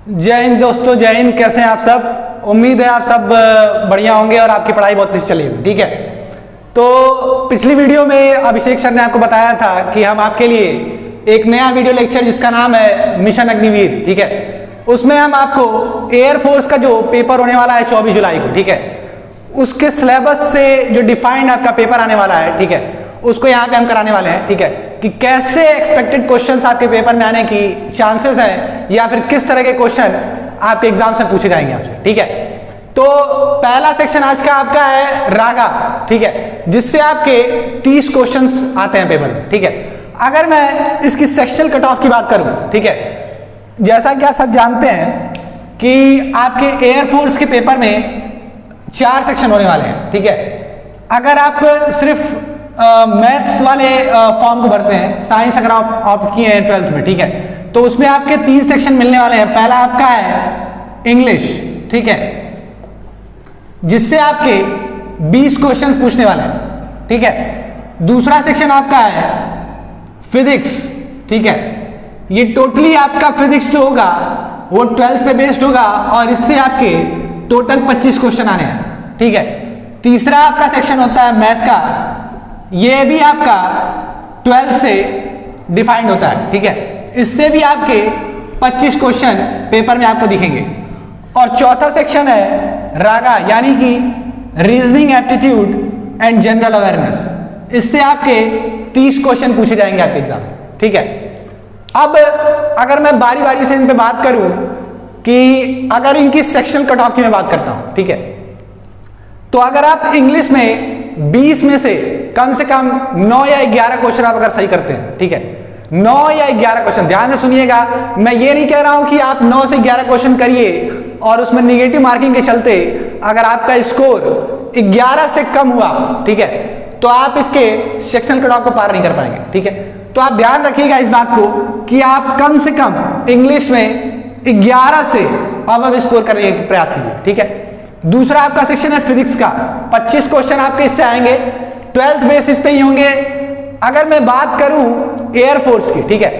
जय हिंद दोस्तों, जय हिंद। कैसे हैं आप सब? उम्मीद है आप सब बढ़िया होंगे और आपकी पढ़ाई बहुत अच्छी चली होगी। ठीक है, तो पिछली वीडियो में अभिषेक सर ने आपको बताया था कि हम आपके लिए एक नया वीडियो लेक्चर जिसका नाम है मिशन अग्निवीर, ठीक है, उसमें हम आपको एयरफोर्स का जो पेपर होने वाला है 24 जुलाई को, ठीक है, उसके सिलेबस से जो डिफाइंड आपका पेपर आने वाला है, ठीक है, उसको यहाँ पे हम कराने वाले हैं। ठीक है, कि कैसे एक्सपेक्टेड क्वेश्चंस आपके पेपर में आने की चांसेस हैं या फिर किस तरह के क्वेश्चन आपके एग्जाम से पूछे जाएंगे आपसे। ठीक है, तो पहला सेक्शन आज का आपका है रागा, ठीक है, जिससे आपके 30 क्वेश्चंस आते हैं पेपर में। ठीक है, अगर मैं इसकी सेक्शनल कट ऑफ की बात करूं, ठीक है, जैसा कि आप सब जानते हैं कि आपके एयरफोर्स के पेपर में 4 सेक्शन होने वाले हैं। ठीक है, अगर आप सिर्फ मैथ्स वाले फॉर्म को भरते हैं, साइंस अगर आप ऑप्ट किए हैं 12th में, ठीक है, तो उसमें आपके 3 सेक्शन मिलने वाले हैं। पहला आपका है इंग्लिश, ठीक है, जिससे आपके 20 क्वेश्चंस पूछने वाले हैं। ठीक है, दूसरा सेक्शन आपका है फिजिक्स, ठीक है, ये टोटली आपका फिजिक्स जो होगा वो 12th पे बेस्ड होगा और इससे आपके टोटल 25 क्वेश्चन आने हैं। ठीक है, तीसरा आपका सेक्शन होता है मैथ का, ये भी आपका 12th से डिफाइंड होता है। ठीक है, इससे भी आपके 25 क्वेश्चन पेपर में आपको दिखेंगे। और चौथा सेक्शन है रागा, यानी कि reasoning aptitude and general awareness, इससे आपके 30 क्वेश्चन पूछे जाएंगे आपके एग्जाम में। ठीक है, अब अगर मैं बारी बारी से इन पे बात करूं कि अगर इनकी सेक्शनल कट ऑफ की मैं बात करता हूं, ठीक है, तो अगर आप इंग्लिश में 20 में से कम 9 या 11 क्वेश्चन आप अगर सही करते हैं, ठीक है, 9 या 11 क्वेश्चन, ध्यान से सुनिएगा, मैं ये नहीं कह रहा हूं कि आप 9 से 11 क्वेश्चन करिए और उसमें निगेटिव मार्किंग के चलते अगर आपका स्कोर 11 से कम हुआ, ठीक है, तो आप इसके सेक्शनल कट ऑफ को पार नहीं कर पाएंगे। ठीक है, तो आप ध्यान रखिएगा इस बात को कि आप कम से कम इंग्लिश में 11 से अब स्कोर करने का प्रयास कीजिए। ठीक है, दूसरा आपका सेक्शन है फिजिक्स का, 25 क्वेश्चन आपके इससे आएंगे, 12th बेसिस पे ही होंगे। अगर मैं बात करूं एयरफोर्स की, ठीक है,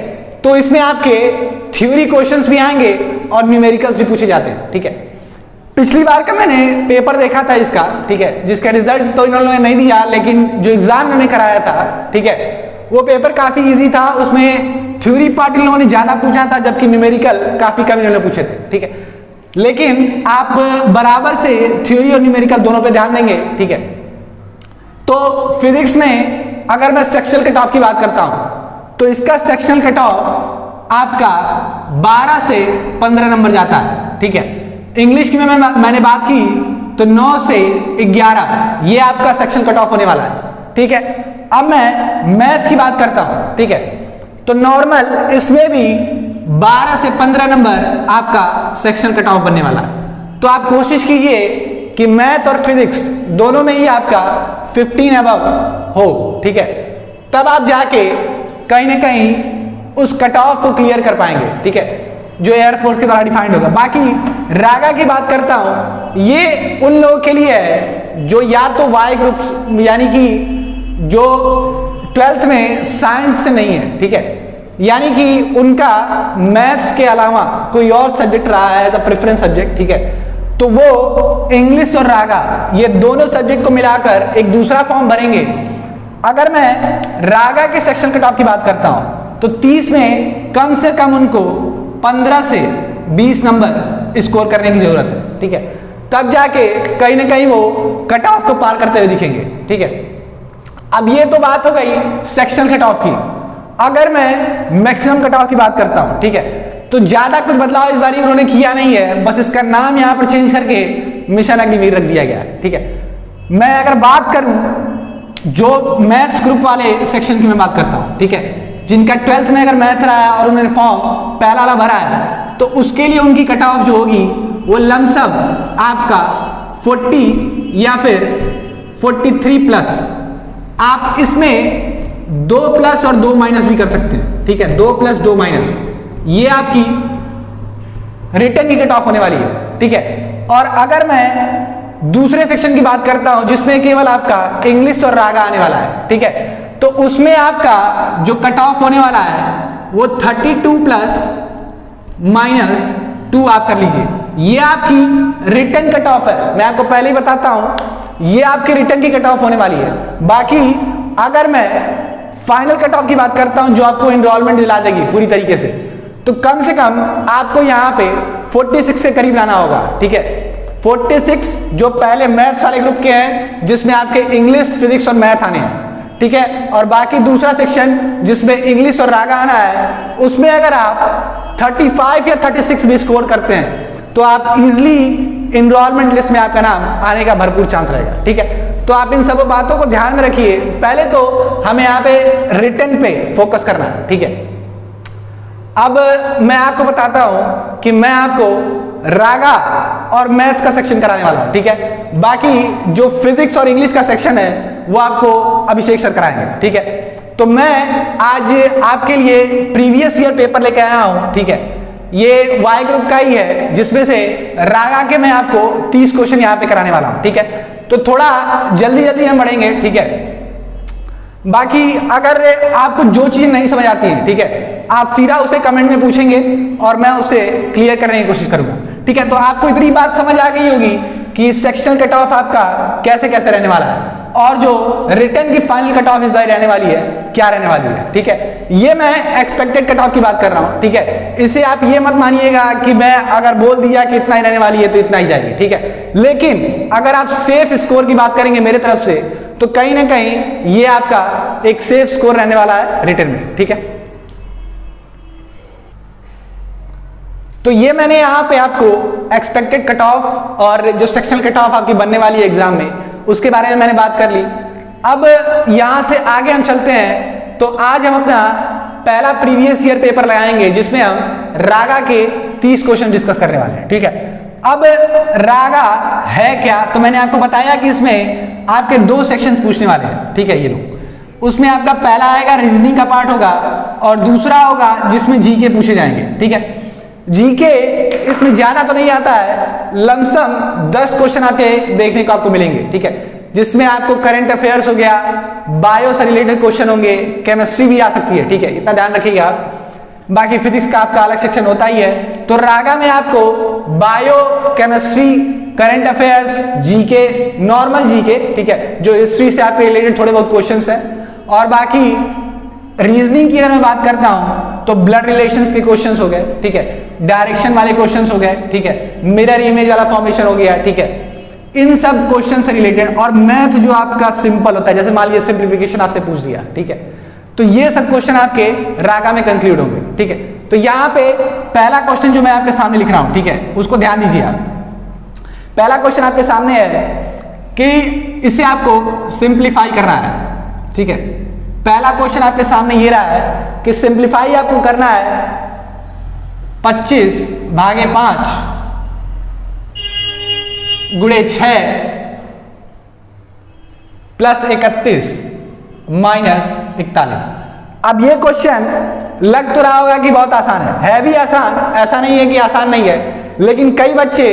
तो इसमें आपके थ्योरी क्वेश्चंस भी आएंगे और न्यूमेरिकल्स भी पूछे जाते हैं। ठीक है, पिछली बार का मैंने पेपर देखा था इसका, ठीक है, जिसका रिजल्ट तो इन्होंने नहीं दिया, लेकिन जो एग्जाम इन्होंने कराया था, ठीक है, वो पेपर काफी इजी था। उसमें थ्योरी पार्ट इन लोगों ने ज्यादा पूछा था, जबकि न्यूमेरिकल काफी कम इन्होंने पूछे थे। ठीक है, लेकिन आप बराबर से थ्योरी और न्यूमेरिकल दोनों पे ध्यान देंगे। ठीक है, तो फिजिक्स में अगर मैं सेक्शनल कट ऑफ की बात करता हूं तो इसका सेक्शनल कट ऑफ आपका 12 से 15 नंबर जाता है। ठीक है, इंग्लिश की मैंने बात की तो 9 से 11 ये आपका सेक्शनल कट ऑफ होने वाला है। ठीक है, अब मैं मैथ की बात करता हूं, ठीक है, तो नॉर्मल इसमें भी 12 से 15 नंबर आपका सेक्शनल कट ऑफ बनने वाला है। तो आप कोशिश कीजिए कि मैथ और फिजिक्स दोनों में ही आपका 15 अबव हो। ठीक है, तब आप जाके कहीं ना कहीं उस कट ऑफ को क्लियर कर पाएंगे। ठीक है, जो एयरफोर्स के द्वारा डिफाइंड होगा। बाकी रागा की बात करता हूं, ये उन लोगों के लिए है जो या तो वाई ग्रुप्स, यानी कि जो 12th में साइंस से नहीं है, ठीक है, यानी कि उनका मैथ्स के अलावा कोई और सब्जेक्ट रहा है एज अ प्रेफरेंस सब्जेक्ट। ठीक है, तो वो इंग्लिश और रागा ये दोनों सब्जेक्ट को मिलाकर एक दूसरा फॉर्म भरेंगे। अगर मैं रागा के सेक्शन कट ऑफ की बात करता हूं तो 30 में कम से कम उनको 15 से 20 नंबर स्कोर करने की जरूरत है। ठीक है, तब जाके कहीं ना कहीं वो कट ऑफ को पार करते हुए दिखेंगे। ठीक है, अब ये तो बात हो गई सेक्शन कट ऑफ की। अगर मैं मैक्सिमम कट ऑफ की बात करता हूं, ठीक है, तो ज्यादा कुछ बदलाव इस बार उन्होंने किया नहीं है, बस इसका नाम यहां पर चेंज करके मिशन अग्निवीर रख दिया गया है। ठीक है, मैं अगर बात करूं जो मैथ्स ग्रुप वाले सेक्शन की मैं बात करता हूं, ठीक है, जिनका 12th में अगर मैथ रहा है और उन्होंने फॉर्म पहला वाला भरा है, तो उसके लिए उनकी कट ऑफ जो होगी वो लमसम आपका 40 या फिर 43 प्लस। आप इसमें 2 प्लस और 2 माइनस भी कर सकते हैं। ठीक है, 2 प्लस 2 माइनस, ये आपकी रिटर्न की कट ऑफ होने वाली है। ठीक है, और अगर मैं दूसरे सेक्शन की बात करता हूं जिसमें केवल आपका इंग्लिश और रागा आने वाला है, ठीक है, तो उसमें आपका जो कट ऑफ होने वाला है वो 32 प्लस माइनस 2 आप कर लीजिए। ये आपकी रिटर्न कट ऑफ है, मैं आपको पहले ही बताता हूं, ये आपकी रिटर्न की कट ऑफ होने वाली है। बाकी अगर मैं फाइनल कट ऑफ की बात करता हूं जो आपको एनरोलमेंट दिला देगी पूरी तरीके से, तो कम से कम आपको यहां पे 46 के करीब लाना होगा, ठीक है। 46 जो पहले मैथ्स वाले ग्रुप के हैं जिसमें आपके इंग्लिश, फिजिक्स और मैथ आने हैं, ठीक है। और बाकी दूसरा सेक्शन जिसमें इंग्लिश और रागा आना है, उसमें अगर आप 35 या 36 भी स्कोर करते हैं तो आप इजिली एनरोलमेंट लिस्ट में आपका नाम आने का भरपूर चांस रहेगा, ठीक है। तो आप इन सब बातों को ध्यान में रखिए। पहले तो हमें यहाँ पे रिटर्न पे फोकस करना है, ठीक है। अब मैं आपको बताता हूं कि मैं आपको रागा और मैथ्स का सेक्शन कराने वाला हूं, ठीक है। बाकी जो फिजिक्स और इंग्लिश का सेक्शन है वो आपको अभिषेक सर कराएंगे, ठीक है। तो मैं आज आपके लिए प्रीवियस ईयर पेपर लेके आया हूं, ठीक है। ये वाई ग्रुप का ही है जिसमें से रागा के मैं आपको 30 क्वेश्चन यहां पे कराने वाला हूं, ठीक है। तो थोड़ा जल्दी जल्दी हम बढ़ेंगे, ठीक है। बाकी अगर आपको जो चीज नहीं समझ आती है, ठीक है, आप सीधा उसे कमेंट में पूछेंगे और मैं उसे क्लियर करने की कोशिश करूंगा, ठीक है। तो आपको इतनी बात समझ आ गई होगी कि सेक्शनल कट ऑफ आपका कैसे कैसे रहने वाला है और जो रिटर्न की फाइनल कट ऑफ इस बार रहने वाली है क्या रहने वाली है, ठीक है। ये मैं एक्सपेक्टेड कट ऑफ की बात कर रहा हूं, ठीक है। इसे आप ये मत मानिएगा कि मैं अगर बोल दिया कि इतना ही रहने वाली है तो इतना ही जाएगी, ठीक है। लेकिन अगर आप सेफ स्कोर की बात करेंगे मेरे तरफ से तो कहीं ना कहीं ये आपका एक सेफ स्कोर रहने वाला है रिटर्न में, ठीक है। तो ये मैंने यहां पे आपको एक्सपेक्टेड कट ऑफ और जो सेक्शनल कट ऑफ आपकी बनने वाली है एग्जाम में उसके बारे में मैंने बात कर ली। अब यहां से आगे हम चलते हैं। तो आज हम अपना पहला प्रीवियस ईयर पेपर लगाएंगे जिसमें हम रागा के 30 क्वेश्चन डिस्कस करने वाले हैं, ठीक है। अब रागा है क्या, तो मैंने आपको बताया कि इसमें आपके 2 सेक्शन पूछने वाले हैं, ठीक है। ये लोग उसमें आपका पहला आएगा रीजनिंग का पार्ट होगा और दूसरा होगा जिसमें जीके पूछे जाएंगे, ठीक है। जीके इसमें ज्यादा तो नहीं आता है, लमसम 10 क्वेश्चन आपके देखने को आपको मिलेंगे, ठीक है। जिसमें आपको करंट अफेयर्स हो गया, बायो से रिलेटेड क्वेश्चन होंगे, केमिस्ट्री भी आ सकती है, ठीक है, इतना ध्यान रखिएगा आप। बाकी फिजिक्स का आपका अलग सेक्शन होता ही है। तो रागा में आपको bio, chemistry, current affairs, GK, normal GK, ठीक है, जो हिस्ट्री से आपके रिलेटेड थोड़े बहुत क्वेश्चंस हैं, और बाकी रीजनिंग की अगर मैं बात करता हूं तो ब्लड रिलेशंस के क्वेश्चंस हो गए, ठीक है, डायरेक्शन वाले क्वेश्चंस हो गए, ठीक है, मिरर इमेज वाला फॉर्मेशन हो गया, ठीक है। इन सब क्वेश्चन से रिलेटेड और मैथ जो आपका सिंपल होता है, जैसे मान लीजिए सिंप्लीफिकेशन आपसे पूछ दिया, ठीक है, तो ये सब क्वेश्चन आपके रागा में कंक्लूड होंगे, ठीक है। तो यहां पे पहला क्वेश्चन जो मैं आपके सामने लिख रहा हूं, ठीक है, उसको ध्यान दीजिए आप। पहला क्वेश्चन आपके सामने है कि इसे आपको सिंप्लीफाई करना है, ठीक है। पहला क्वेश्चन आपके सामने ये रहा है कि सिंप्लीफाई आपको करना है 25 भागे 5 गुणे 6 प्लस 31 माइनस 41। अब ये क्वेश्चन लग तो रहा होगा कि बहुत आसान है भी आसान, ऐसा नहीं है कि आसान नहीं है, लेकिन कई बच्चे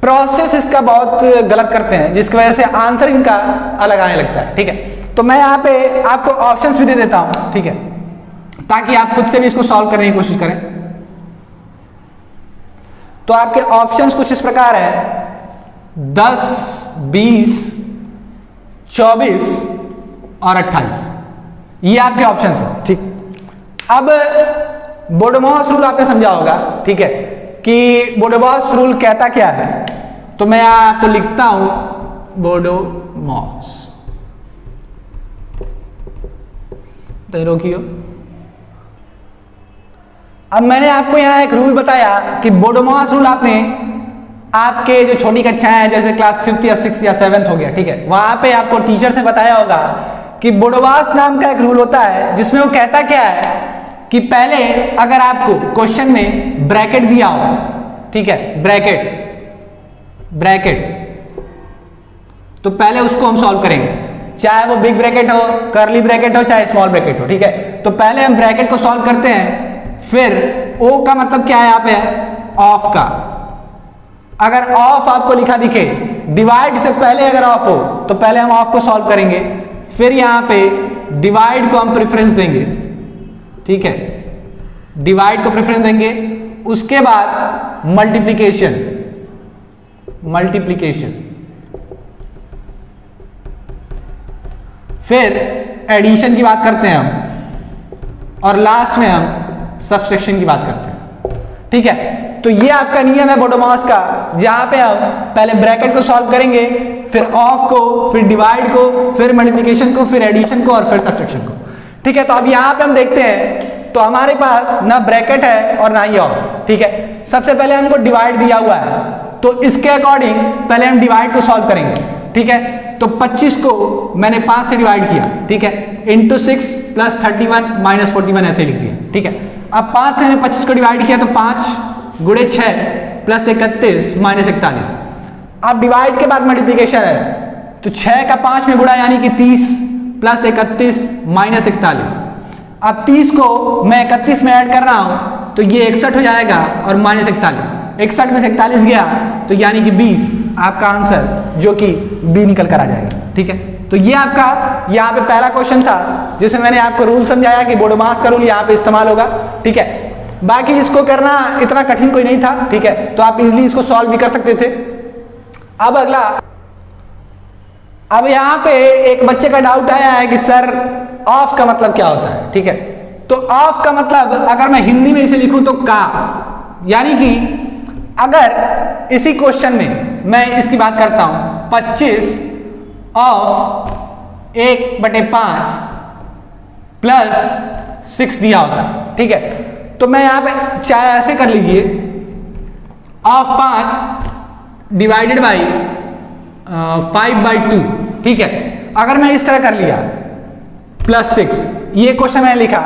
प्रोसेस इसका बहुत गलत करते हैं जिसकी वजह से आंसर इनका अलग आने लगता है, ठीक है। तो मैं यहां पे आपको ऑप्शंस भी दे देता हूं, ठीक है, ताकि आप खुद से भी इसको सॉल्व करने की कोशिश करें। तो आपके ऑप्शंस कुछ इस प्रकार है: 10, 20, 24 और 28। ये आपके ऑप्शंस हैं, ठीक। अब बोडोमॉस रूल आपने समझा होगा, ठीक है, कि बोडोमॉस रूल कहता क्या है। तो मैं यहां आपको लिखता हूं बोडोमॉस, तो रोकियो। अब मैंने आपको यहां एक रूल बताया कि बोडोमॉस रूल आपने आपके जो छोटी कक्षाएं हैं जैसे क्लास 5th या 6th या 7th हो गया, ठीक है, वहां पे आपको टीचर से बताया होगा कि बोडोमॉस नाम का एक रूल होता है जिसमें वो कहता क्या है कि पहले अगर आपको क्वेश्चन में ब्रैकेट दिया हो, ठीक है, ब्रैकेट, तो पहले उसको हम सॉल्व करेंगे, चाहे वो बिग ब्रैकेट हो, कर्ली ब्रैकेट हो, चाहे स्मॉल ब्रैकेट हो, ठीक है। तो पहले हम ब्रैकेट को सॉल्व करते हैं, फिर ओ का मतलब क्या है यहाँ पे, ऑफ का। अगर ऑफ आपको लिखा दिखे, डिवाइड से पहले अगर ऑफ हो तो पहले हम ऑफ को सॉल्व करेंगे, फिर यहां पे डिवाइड को हम प्रेफरेंस देंगे, ठीक है, डिवाइड को प्रेफरेंस देंगे, उसके बाद मल्टीप्लिकेशन, फिर एडिशन की बात करते हैं हम, और लास्ट में हम सब्सट्रैक्शन की बात करते हैं। ठीक है, तो ये आपका नियम है बोडोमॉस का, जहां पे हम पहले ब्रैकेट को सॉल्व करेंगे, फिर ऑफ को, फिर डिवाइड को, फिर मल्टीप्लिकेशन को, फिर एडिशन को और फिर सब्सट्रैक्शन को। ठीक है, तो अब यहां पे हम देखते हैं, तो हमारे पास ना ब्रैकेट है और ना ही ऑफ। ठीक है, सबसे पहले हमको डिवाइड दिया हुआ है, तो इसके अकॉर्डिंग पहले हम डिवाइड को सॉल्व करेंगे। ठीक है, तो 25 को मैंने 5 से डिवाइड किया, ठीक है, इंटू 6 प्लस 31 माइनस 41 ऐसे लिख दिया। ठीक है, अब 5 से मैंने 25 को डिवाइड किया, तो 5 गुणे 6 प्लस 31 माइनस 41। अब डिवाइड के बाद मल्टीप्लिकेशन है, तो 6 का 5 में गुणा यानी कि 30 प्लस 31 माइनस 41। अब 30 को मैं 31 में ऐड कर रहा हूं, तो ये 61 हो जाएगा और माइनस 41, 61 में से 41 गया तो यानी कि 20 आपका आंसर, जो कि बी निकल कर आ जाएगा। ठीक है, तो ये आपका यहाँ पे पहला क्वेश्चन था, जिसमें मैंने आपको रूल समझाया कि बोडोमॉस का रूल यहाँ पे इस्तेमाल होगा। ठीक है, बाकी इसको करना इतना कठिन कोई नहीं था। ठीक है, तो आप इजीली इसको सॉल्व भी कर सकते थे। अब अगला, अब यहाँ पे एक बच्चे का डाउट आया है कि सर ऑफ का मतलब क्या होता है। ठीक है, तो ऑफ का मतलब अगर मैं हिंदी में इसे लिखूं तो का, यानी कि अगर इसी क्वेश्चन में मैं इसकी बात करता हूं, 25 ऑफ 1/5 प्लस 6 दिया होता है। ठीक है, तो मैं यहां पे चाहे ऐसे कर लीजिए, ऑफ 5 डिवाइडेड बाई 5/2। ठीक है, अगर मैं इस तरह कर लिया प्लस 6, ये क्वेश्चन मैंने लिखा,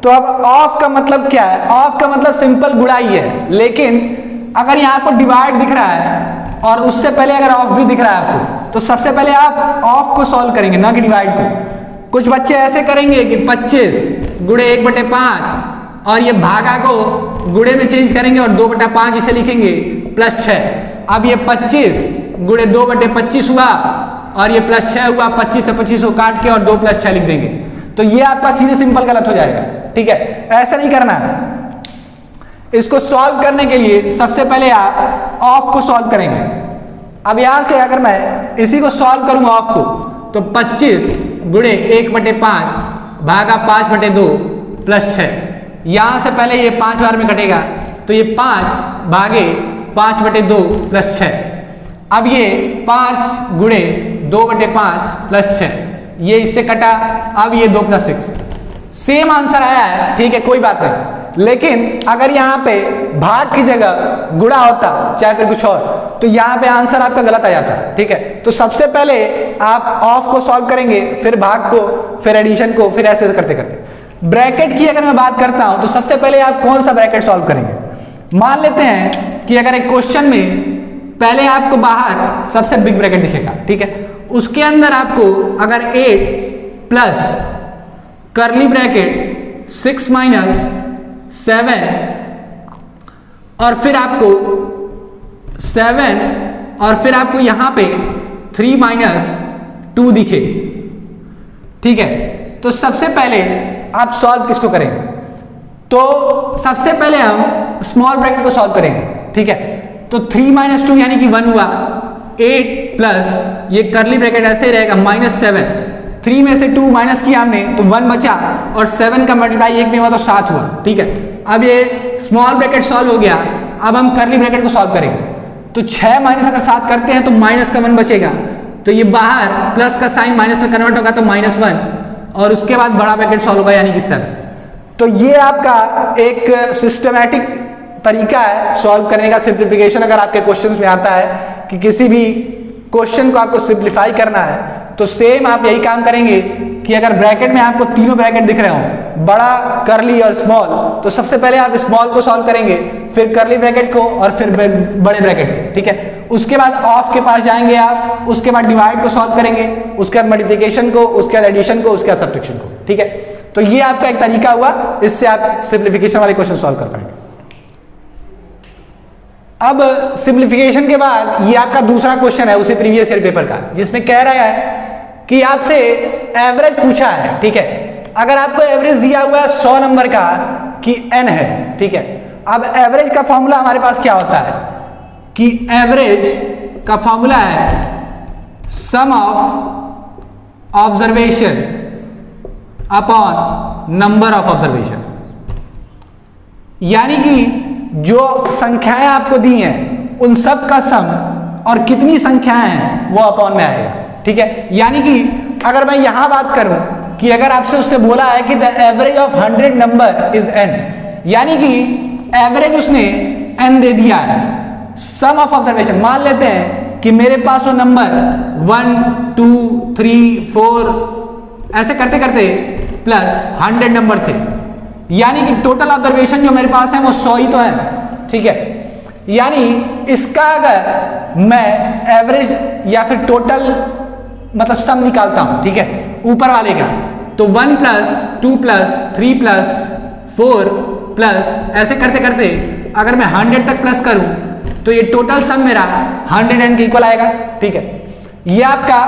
तो अब ऑफ का मतलब क्या है? ऑफ का मतलब सिंपल गुणा ही है, लेकिन अगर यहां आपको डिवाइड दिख रहा है और उससे पहले अगर ऑफ भी दिख रहा है आपको, तो सबसे पहले आप ऑफ को सॉल्व करेंगे, ना कि डिवाइड को। कुछ बच्चे ऐसे करेंगे कि 25 गुणे 1/5 और ये भागा को गुणे में चेंज करेंगे और 2/5 इसे लिखेंगे प्लस 6। अब ये 25 गुणे 2/25 हुआ और ये प्लस 6 हुआ, 25 से 25 को काट के और 2 + 6 लिख देंगे, तो ये आपका सीधे सिंपल गलत हो जाएगा। ठीक है, ऐसा नहीं करना है। इसको सॉल्व करने के लिए सबसे पहले आप ऑफ को सॉल्व करेंगे। अब यहां से अगर मैं इसी को सॉल्व करूंगा ऑफ को, तो 25 गुणे 1/5 भागा 5/2 प्लस 6, यहां से पहले ये 5 बार में कटेगा, तो ये 5 भागे 5/2 प्लस 6। अब ये 5 गुणे 2/5 प्लस 6, ये इससे कटा, अब ये 2 + 6, सेम आंसर आया है। ठीक है, कोई बात नहीं, लेकिन अगर यहाँ पे भाग की जगह गुणा होता, चाहे फिर कुछ और, तो यहाँ पे आंसर आपका गलत आ जाता। ठीक है, तो सबसे पहले आप ऑफ को सॉल्व करेंगे, फिर भाग को, फिर एडिशन को, फिर ऐसे करते करते। ब्रैकेट की अगर मैं बात करता हूं, तो सबसे पहले आप कौन सा ब्रैकेट सॉल्व करेंगे? मान लेते हैं कि अगर एक क्वेश्चन में पहले आपको बाहर सबसे बिग ब्रैकेट दिखेगा, ठीक है, उसके अंदर आपको अगर 8 प्लस कर्ली ब्रैकेट 6 माइनस 7 और फिर आपको 7 और फिर आपको यहां पे 3 माइनस 2 दिखे, ठीक है, तो सबसे पहले आप सॉल्व किसको करेंगे? तो सबसे पहले हम स्मॉल ब्रैकेट को सॉल्व करेंगे। ठीक है, तो 3 माइनस 2 यानी कि 1 हुआ, 8 प्लस ये कर्ली ब्रैकेट ऐसे ही रहेगा -7, 3 में से 2 माइनस किया हमने तो 1 बचा और 7 का मल्टीप्लाई 1 में हुआ तो 7 हुआ। ठीक है, अब ये स्मॉल ब्रैकेट सॉल्व हो गया। अब हम कर्ली ब्रैकेट को सॉल्व करेंगे, तो 6 माइनस अगर 7 करते हैं तो माइनस का 1 बचेगा, तो ये बाहर प्लस का साइन माइनस में कन्वर्ट होगा तो -1 और उसके बाद बड़ा ब्रैकेट सॉल्व होगा यानी कि 7। तो ये आपका एक सिस्टमैटिक तरीका है सॉल्व करने का। सिंप्लीफिकेशन अगर आपके क्वेश्चंस में आता है कि किसी भी क्वेश्चन को आपको सिंप्लीफाई करना है, तो सेम आप यही काम करेंगे कि अगर ब्रैकेट में आपको तीनों ब्रैकेट दिख रहे हो, बड़ा, कर्ली और स्मॉल, तो सबसे पहले आप स्मॉल को सॉल्व करेंगे, फिर कर्ली ब्रैकेट को और फिर बड़े ब्रैकेट को। ठीक है, उसके बाद ऑफ के पास जाएंगे आप, उसके बाद डिवाइड को सॉल्व करेंगे, उसके बाद मल्टीप्लिकेशन को, उसके बाद एडिशन को, उसके बाद सब्ट्रैक्शन को। ठीक है, तो ये आपका एक तरीका हुआ, इससे आप सिंप्लीफिकेशन वाले क्वेश्चन सॉल्व कर पाएंगे। अब सिंप्लीफिकेशन के बाद ये आपका दूसरा क्वेश्चन है उसी प्रीवियस ईयर पेपर का, जिसमें कह रहा है कि आपसे एवरेज पूछा है। ठीक है, अगर आपको एवरेज दिया हुआ है 100 नंबर का कि n है, ठीक है, अब एवरेज का फॉर्मूला हमारे पास क्या होता है कि एवरेज का फॉर्मूला है sum of observation upon number of observation, यानी कि जो संख्याएं आपको दी हैं उन सब का सम और कितनी संख्याएं हैं वो अपॉन में आएगा। ठीक है, यानी कि अगर मैं यहां बात करूं कि अगर आपसे उससे बोला है कि the average of 100 number is n, यानी कि एवरेज उसने n दे दिया है। सम ऑफ ऑब्जर्वेशन मान लेते हैं कि मेरे पास वो नंबर 1 2 3 4 ऐसे करते करते प्लस 100 नंबर थे, यानी कि टोटल ऑब्जर्वेशन जो मेरे पास है वो 100 ही तो है। ठीक है, यानी इसका अगर मैं एवरेज या फिर टोटल मतलब सम निकालता हूं, ठीक है, ऊपर वाले का, तो 1 प्लस 2 प्लस 3 प्लस 4 प्लस ऐसे करते करते अगर मैं 100 तक प्लस करूं तो ये टोटल सम मेरा 100n के इक्वल आएगा। ठीक है, ये आपका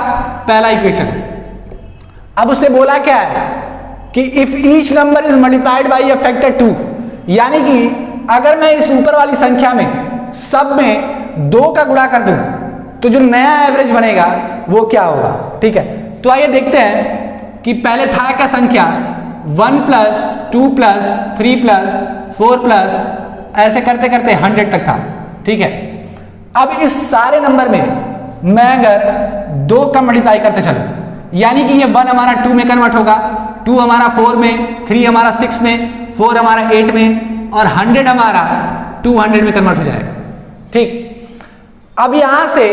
पहला इक्वेशन। अब उसने बोला क्या है कि if each number is multiplied by a factor 2, यानी कि अगर मैं इस ऊपर वाली संख्या में सब में 2 का गुणा कर दूं तो जो नया एवरेज बनेगा वो क्या होगा। ठीक है, तो आइए देखते हैं कि पहले था क्या संख्या 1 प्लस 2 प्लस 3 प्लस 4 प्लस ऐसे करते करते 100 तक था। ठीक है, अब इस सारे नंबर में मैं अगर 2 का मल्टीप्लाई करते चलूं, यानी कि ये 1 हमारा 2 में कन्वर्ट होगा, 2 हमारा 4 में, 3 हमारा 6 में, 4 हमारा 8 में और 100 हमारा 200 में कन्वर्ट हो जाएगा। ठीक, अब यहां से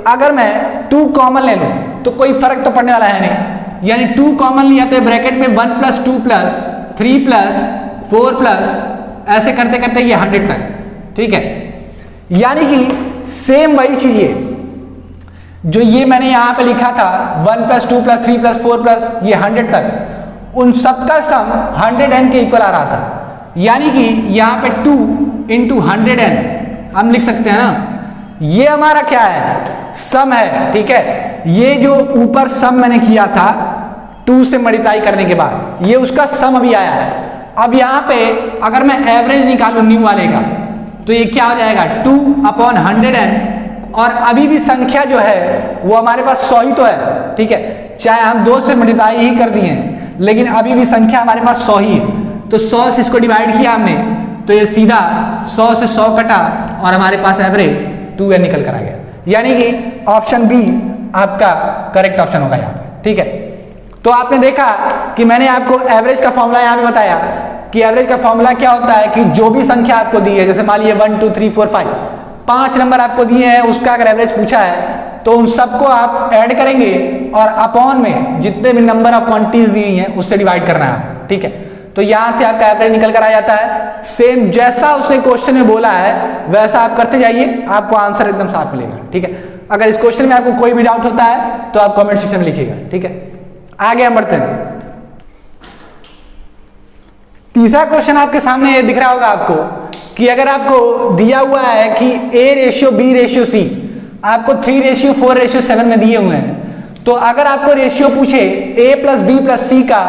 अगर मैं 2 कॉमन ले लूं तो कोई फर्क तो पड़ने वाला है नहीं, यानी 2 कॉमन लिया तो ब्रैकेट में 1 प्लस 2 प्लस 3 प्लस 4 प्लस ऐसे करते करते ये 100 तक। ठीक है, यानी कि सेम वही चीज है जो ये मैंने यहां पे लिखा था 1 प्लस 2 प्लस 3 प्लस 4 प्लस ये 100 तक, उन सबका सम 100n के इक्वल आ रहा था, यानी कि यहां पे 2 इंटू 100n हम लिख सकते हैं ना, ये हमारा क्या है सम है। ठीक है, ये जो ऊपर सम मैंने किया था 2 से मल्टीप्लाई करने के बाद ये उसका सम अभी आया है। अब यहां पे अगर मैं एवरेज निकालूं न्यू वाले का तो ये क्या हो जाएगा 2 अपॉन 100n, और अभी भी संख्या जो है वो हमारे पास 100 ही तो है। ठीक है, चाहे हम 2 से मल्टीप्लाई ही कर दिए लेकिन अभी भी संख्या हमारे पास 100 ही है, तो 100 से इसको डिवाइड किया हमने तो ये सीधा 100 से 100 कटा और हमारे पास एवरेज 2n निकल कर आ गया, यानी कि ऑप्शन बी आपका करेक्ट ऑप्शन होगा यहाँ पे। ठीक है, तो आपने देखा कि मैंने आपको एवरेज का फॉर्मूला यहाँ पे बताया कि एवरेज का फॉर्मूला क्या होता है कि जो भी संख्या आपको दी है, जैसे मान लीजिए 1 2 3 4 5 5 नंबर आपको दिए हैं, उसका अगर एवरेज पूछा है तो उन सबको आप ऐड करेंगे और अपॉन में जितने भी नंबर ऑफ क्वांटिटीज दी हैं उससे डिवाइड करना है। ठीक है, तो यहां से आपका एवरेज निकल कर आ जाता है। सेम जैसा उसने क्वेश्चन में बोला है वैसा आप करते जाइए, आपको आंसर एकदम साफ मिलेगा। ठीक है, अगर इस क्वेश्चन में आपको कोई भी डाउट होता है तो आप कमेंट सेक्शन में लिखिएगा। ठीक है, आगे हम बढ़ते हैं। तीसरा क्वेश्चन आपके सामने दिख रहा होगा आपको कि अगर आपको दिया हुआ है कि A ratio B ratio C, आपको 3 रेशियो 4 रेशियो 7 में दिए हुए हैं, तो अगर आपको रेशियो पूछे A plus B plus C का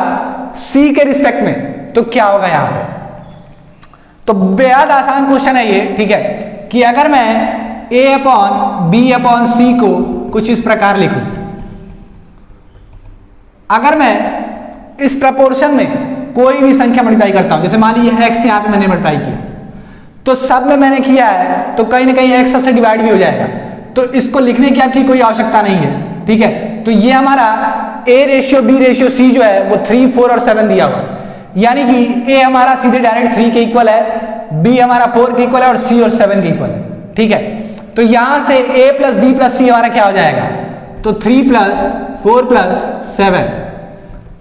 C के रिस्पेक्ट में तो क्या होगा यहां पे। तो बेहद आसान क्वेश्चन है ये। ठीक है, कि अगर मैं A upon B upon C को कुछ इस प्रकार लिखूं, अगर मैं इस प्रपोर्शन में कोई भी संख्या मल्टीप्लाई करता हूं, जैसे मान लीजिए x यहां पे मैंने मल्टीप्लाई किया तो सब में मैंने किया है तो कहीं ना कहीं x सबसे डिवाइड भी हो जाएगा, तो इसको लिखने की आपकी कोई आवश्यकता नहीं है। ठीक है, तो ये हमारा A ratio B ratio C जो है वो 3 4 और 7 दिया हुआ है, यानी कि A हमारा सीधे डायरेक्ट 3 के इक्वल है, B हमारा 4 के इक्वल है और C और 7 के इक्वल है। ठीक है, तो यहां से A plus B plus C हमारा क्या हो जाएगा, तो 3 प्लस 4 प्लस 7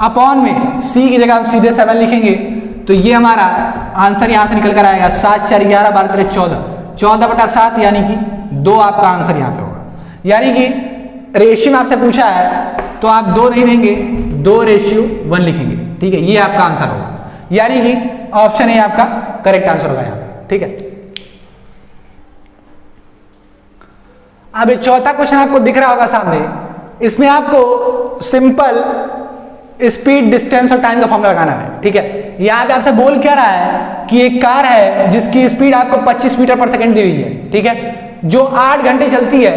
अपॉन में C की जगह हम सीधे 7 लिखेंगे, तो ये हमारा आंसर यहां से निकल कर आएगा 7 4 11 12 13 14 14 बटा 7, यानी कि 2 आपका आंसर यहां पे होगा। यानी कि रेशियो में आपसे पूछा है तो आप 2 नहीं देंगे, 2 रेशियो 1 लिखेंगे। ठीक है, ये आपका आंसर होगा, यानी कि ऑप्शन ए आपका करेक्ट आंसर होगा यहां पे। ठीक है, अब चौथा क्वेश्चन आपको दिख रहा होगा सामने, इसमें आपको सिंपल स्पीड, डिस्टेंस और टाइम का फॉर्मूला लगाना है। ठीक है, यहाँ पे आपसे बोल क्या रहा है कि एक कार है जिसकी स्पीड आपको 25 मीटर पर सेकंड दी हुई है। ठीक है, जो 8 घंटे चलती है,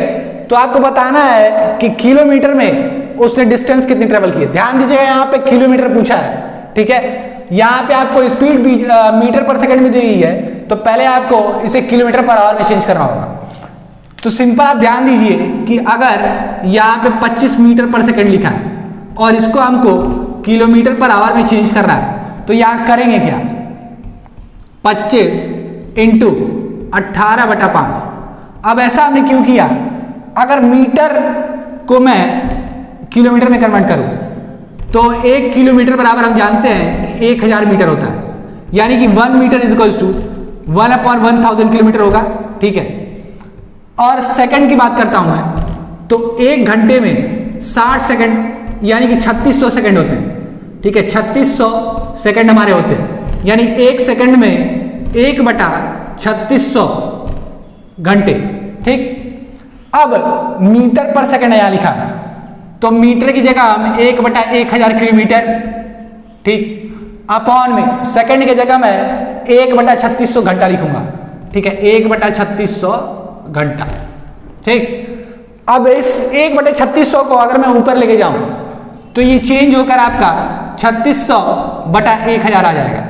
तो आपको बताना है कि किलोमीटर में उसने डिस्टेंस कितनी ट्रेवल की है। ध्यान दीजिएगा, यहाँ पे किलोमीटर पूछा है। ठीक है, यहाँ पे आपको स्पीड मीटर पर सेकंड में दी हुई है, तो पहले आपको इसे किलोमीटर पर आवर में चेंज करना होगा। तो सिंपल आप ध्यान दीजिए कि अगर यहाँ पे 25 मीटर पर सेकंड लिखा है और इसको हमको किलोमीटर पर आवर में चेंज करना है, तो यहाँ करेंगे क्या, 25 इंटू 18/5। अब ऐसा हमने क्यों किया, अगर मीटर को मैं किलोमीटर में कन्वर्ट करूं तो 1 किलोमीटर बराबर हम जानते हैं कि 1000 मीटर होता है, यानी कि 1 metre is equals to 1/1000 kilometre होगा। ठीक है, और सेकंड की बात करता हूं मैं, तो 1 घंटे में 60 सेकंड यानी कि 3600 सेकंड होते हैं। ठीक है, 3600 सेकंड हमारे होते हैं, यानी 1 सेकंड में 1/3600 घंटे। ठीक, अब मीटर पर सेकंड यहां लिखा है, तो मीटर की जगह हम 1/1000 किलोमीटर, ठीक, अपॉन में सेकंड की जगह मैं 1/3600 घंटा लिखूंगा। ठीक है, 1/3600 घंटा। ठीक, अब इस 1/3600 को अगर मैं ऊपर लेके जाऊं तो ये चेंज होकर आपका 3600/1000 आ जाएगा।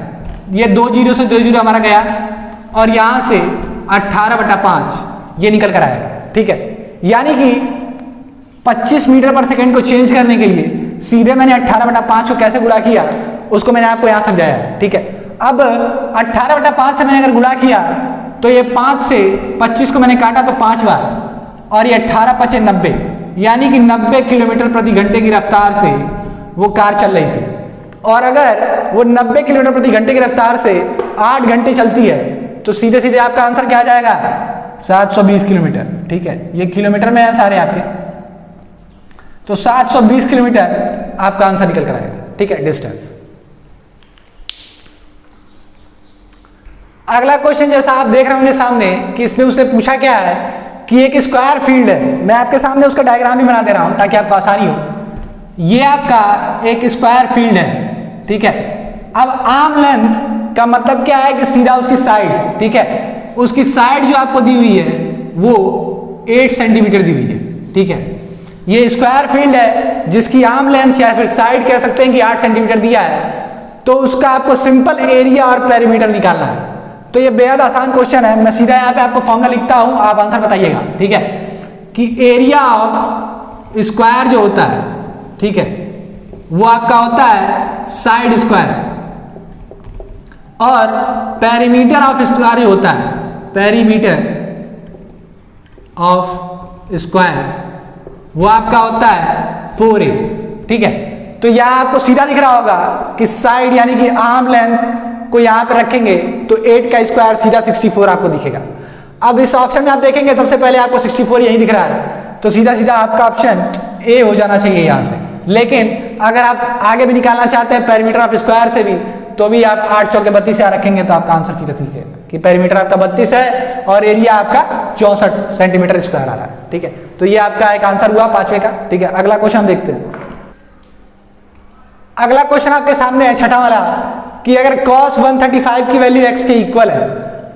ये 2 जीरो से 2 जीरो हमारा गया और यहां से 18/5 ये निकल कर आएगा। ठीक है, यानी कि 25 मीटर पर सेकंड को चेंज करने के लिए सीधे मैंने 18/5 को कैसे गुणा किया उसको मैंने आपको यहां समझाया है। ठीक है, अब 18/5 से मैंने अगर गुणा किया तो ये 5 से 25 को मैंने काटा तो 5 बार, और ये 18×5 = 90, यानी कि 90 किलोमीटर प्रति घंटे की रफ्तार से वो कार चल रही थी। और अगर वो 90 किलोमीटर प्रति घंटे की रफ्तार से 8 घंटे चलती है तो सीधे सीधे आपका आंसर क्या आ जाएगा, 720 किलोमीटर। ठीक है, ये किलोमीटर में है सारे आपके, तो 720 किलोमीटर आपका आंसर निकल कर आएगा। ठीक है, डिस्टेंस। अगला क्वेश्चन जैसा आप देख रहे होंगे सामने कि इसमें उसने पूछा क्या है कि एक स्क्वायर फील्ड है। मैं आपके सामने उसका डायग्राम भी बना दे रहा हूं ताकि आपको आसानी हो। ये आपका एक स्क्वायर फील्ड है। ठीक है, अब आर्म लेंथ का मतलब क्या है कि सीधा उसकी साइड। ठीक है, उसकी साइड जो आपको दी हुई है वो 8 सेंटीमीटर दी हुई है। ठीक है, ये स्क्वायर फील्ड है जिसकी आर्म लेंथ या फिर साइड कह सकते हैं कि 8 सेंटीमीटर दिया है, तो उसका आपको सिंपल एरिया और पेरीमीटर निकालना है। तो ये बेहद आसान क्वेश्चन है, मैं सीधा यहाँ पे आपको फॉर्मूला लिखता हूं, आप आंसर बताइएगा। ठीक है, कि एरिया ऑफ स्क्वायर जो होता है, ठीक है, वो आपका होता है साइड स्क्वायर, और पेरीमीटर ऑफ स्क्वायर जो होता है, पेरीमीटर ऑफ स्क्वायर, वो आपका होता है 4a। ठीक है, तो यहां आपको सीधा दिख रहा होगा कि साइड यानी कि आर्म लेंथ को यहां पे रखेंगे तो 8 का स्क्वायर सीधा 64 आपको दिखेगा। अब इस ऑप्शन में आप देखेंगे सबसे पहले आपको 64 यही दिख रहा है, तो सीधा सीधा आपका ऑप्शन ए हो जाना चाहिए यहां से। लेकिन अगर आप आगे भी निकालना चाहते हैं पेरीमीटर ऑफ स्क्वायर से भी, तो भी आप 8 चौके 32 से रखेंगे तो आपका आंसर सीधा सीधे कि पेरीमीटर आपका 32 है और एरिया आपका 64 सेंटीमीटर स्क्वायर आ रहा है। ठीक है, तो ये आपका एक आंसर हुआ 5वें का। ठीक है, अगला क्वेश्चन देखते हैं। अगला क्वेश्चन आपके सामने है 6ठा वाला, कि अगर cos 135 की वैल्यू x के इक्वल है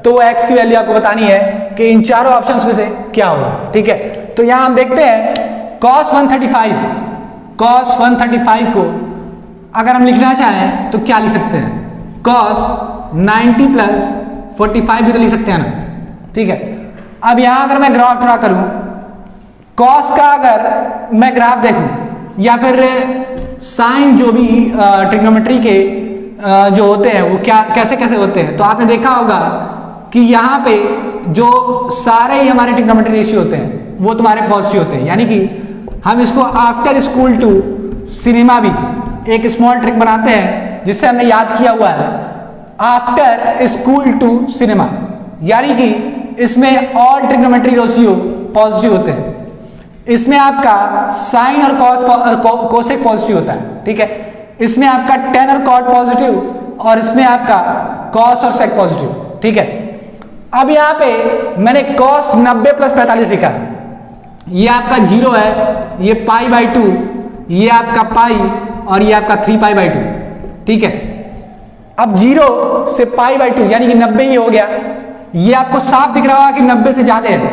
तो x की वैल्यू आपको बतानी है कि इन चारों ऑप्शंस में से क्या होगा। ठीक है, तो यहां हम देखते हैं cos 135 को अगर हम लिखना चाहें तो क्या लिख सकते हैं, cos 90 + 45 भी तो लिख सकते हैं ना। ठीक है, अब यहां अगर मैं ग्राफ ड्रा करूं, cos का अगर मैं ग्राफ देखूं या फिर साइन जो भी ट्रिग्नोमेट्री के जो होते हैं वो क्या कैसे कैसे होते हैं, तो आपने देखा होगा कि यहाँ पे जो सारे ही हमारे ट्रिग्नोमेट्री रेशियो होते हैं वो तुम्हारे पॉजिटिव होते हैं। यानी कि हम इसको आफ्टर स्कूल टू सिनेमा भी एक स्मॉल ट्रिक बनाते हैं जिससे हमने याद किया हुआ है, आफ्टर स्कूल टू सिनेमा, यानी कि इसमें ऑल ट्रिग्नोमेट्री रेशियो पॉजिटिव होते हैं। इसमें आपका साइन और कोसेक पॉजिटिव होता है। ठीक है, इसमें आपका टेन और कॉट पॉजिटिव और इसमें आपका कॉस और सेक पॉजिटिव। ठीक है, अब यहां पे मैंने कॉस 90 + 45 लिखा है, ये आपका 0 है, ये π/2, ये आपका पाई और ये आपका 3π/2, ठीक है। अब 0 से π/2 यानी कि 90 ही हो गया। ये आपको साफ दिख रहा होगा कि 90 से ज्यादा है,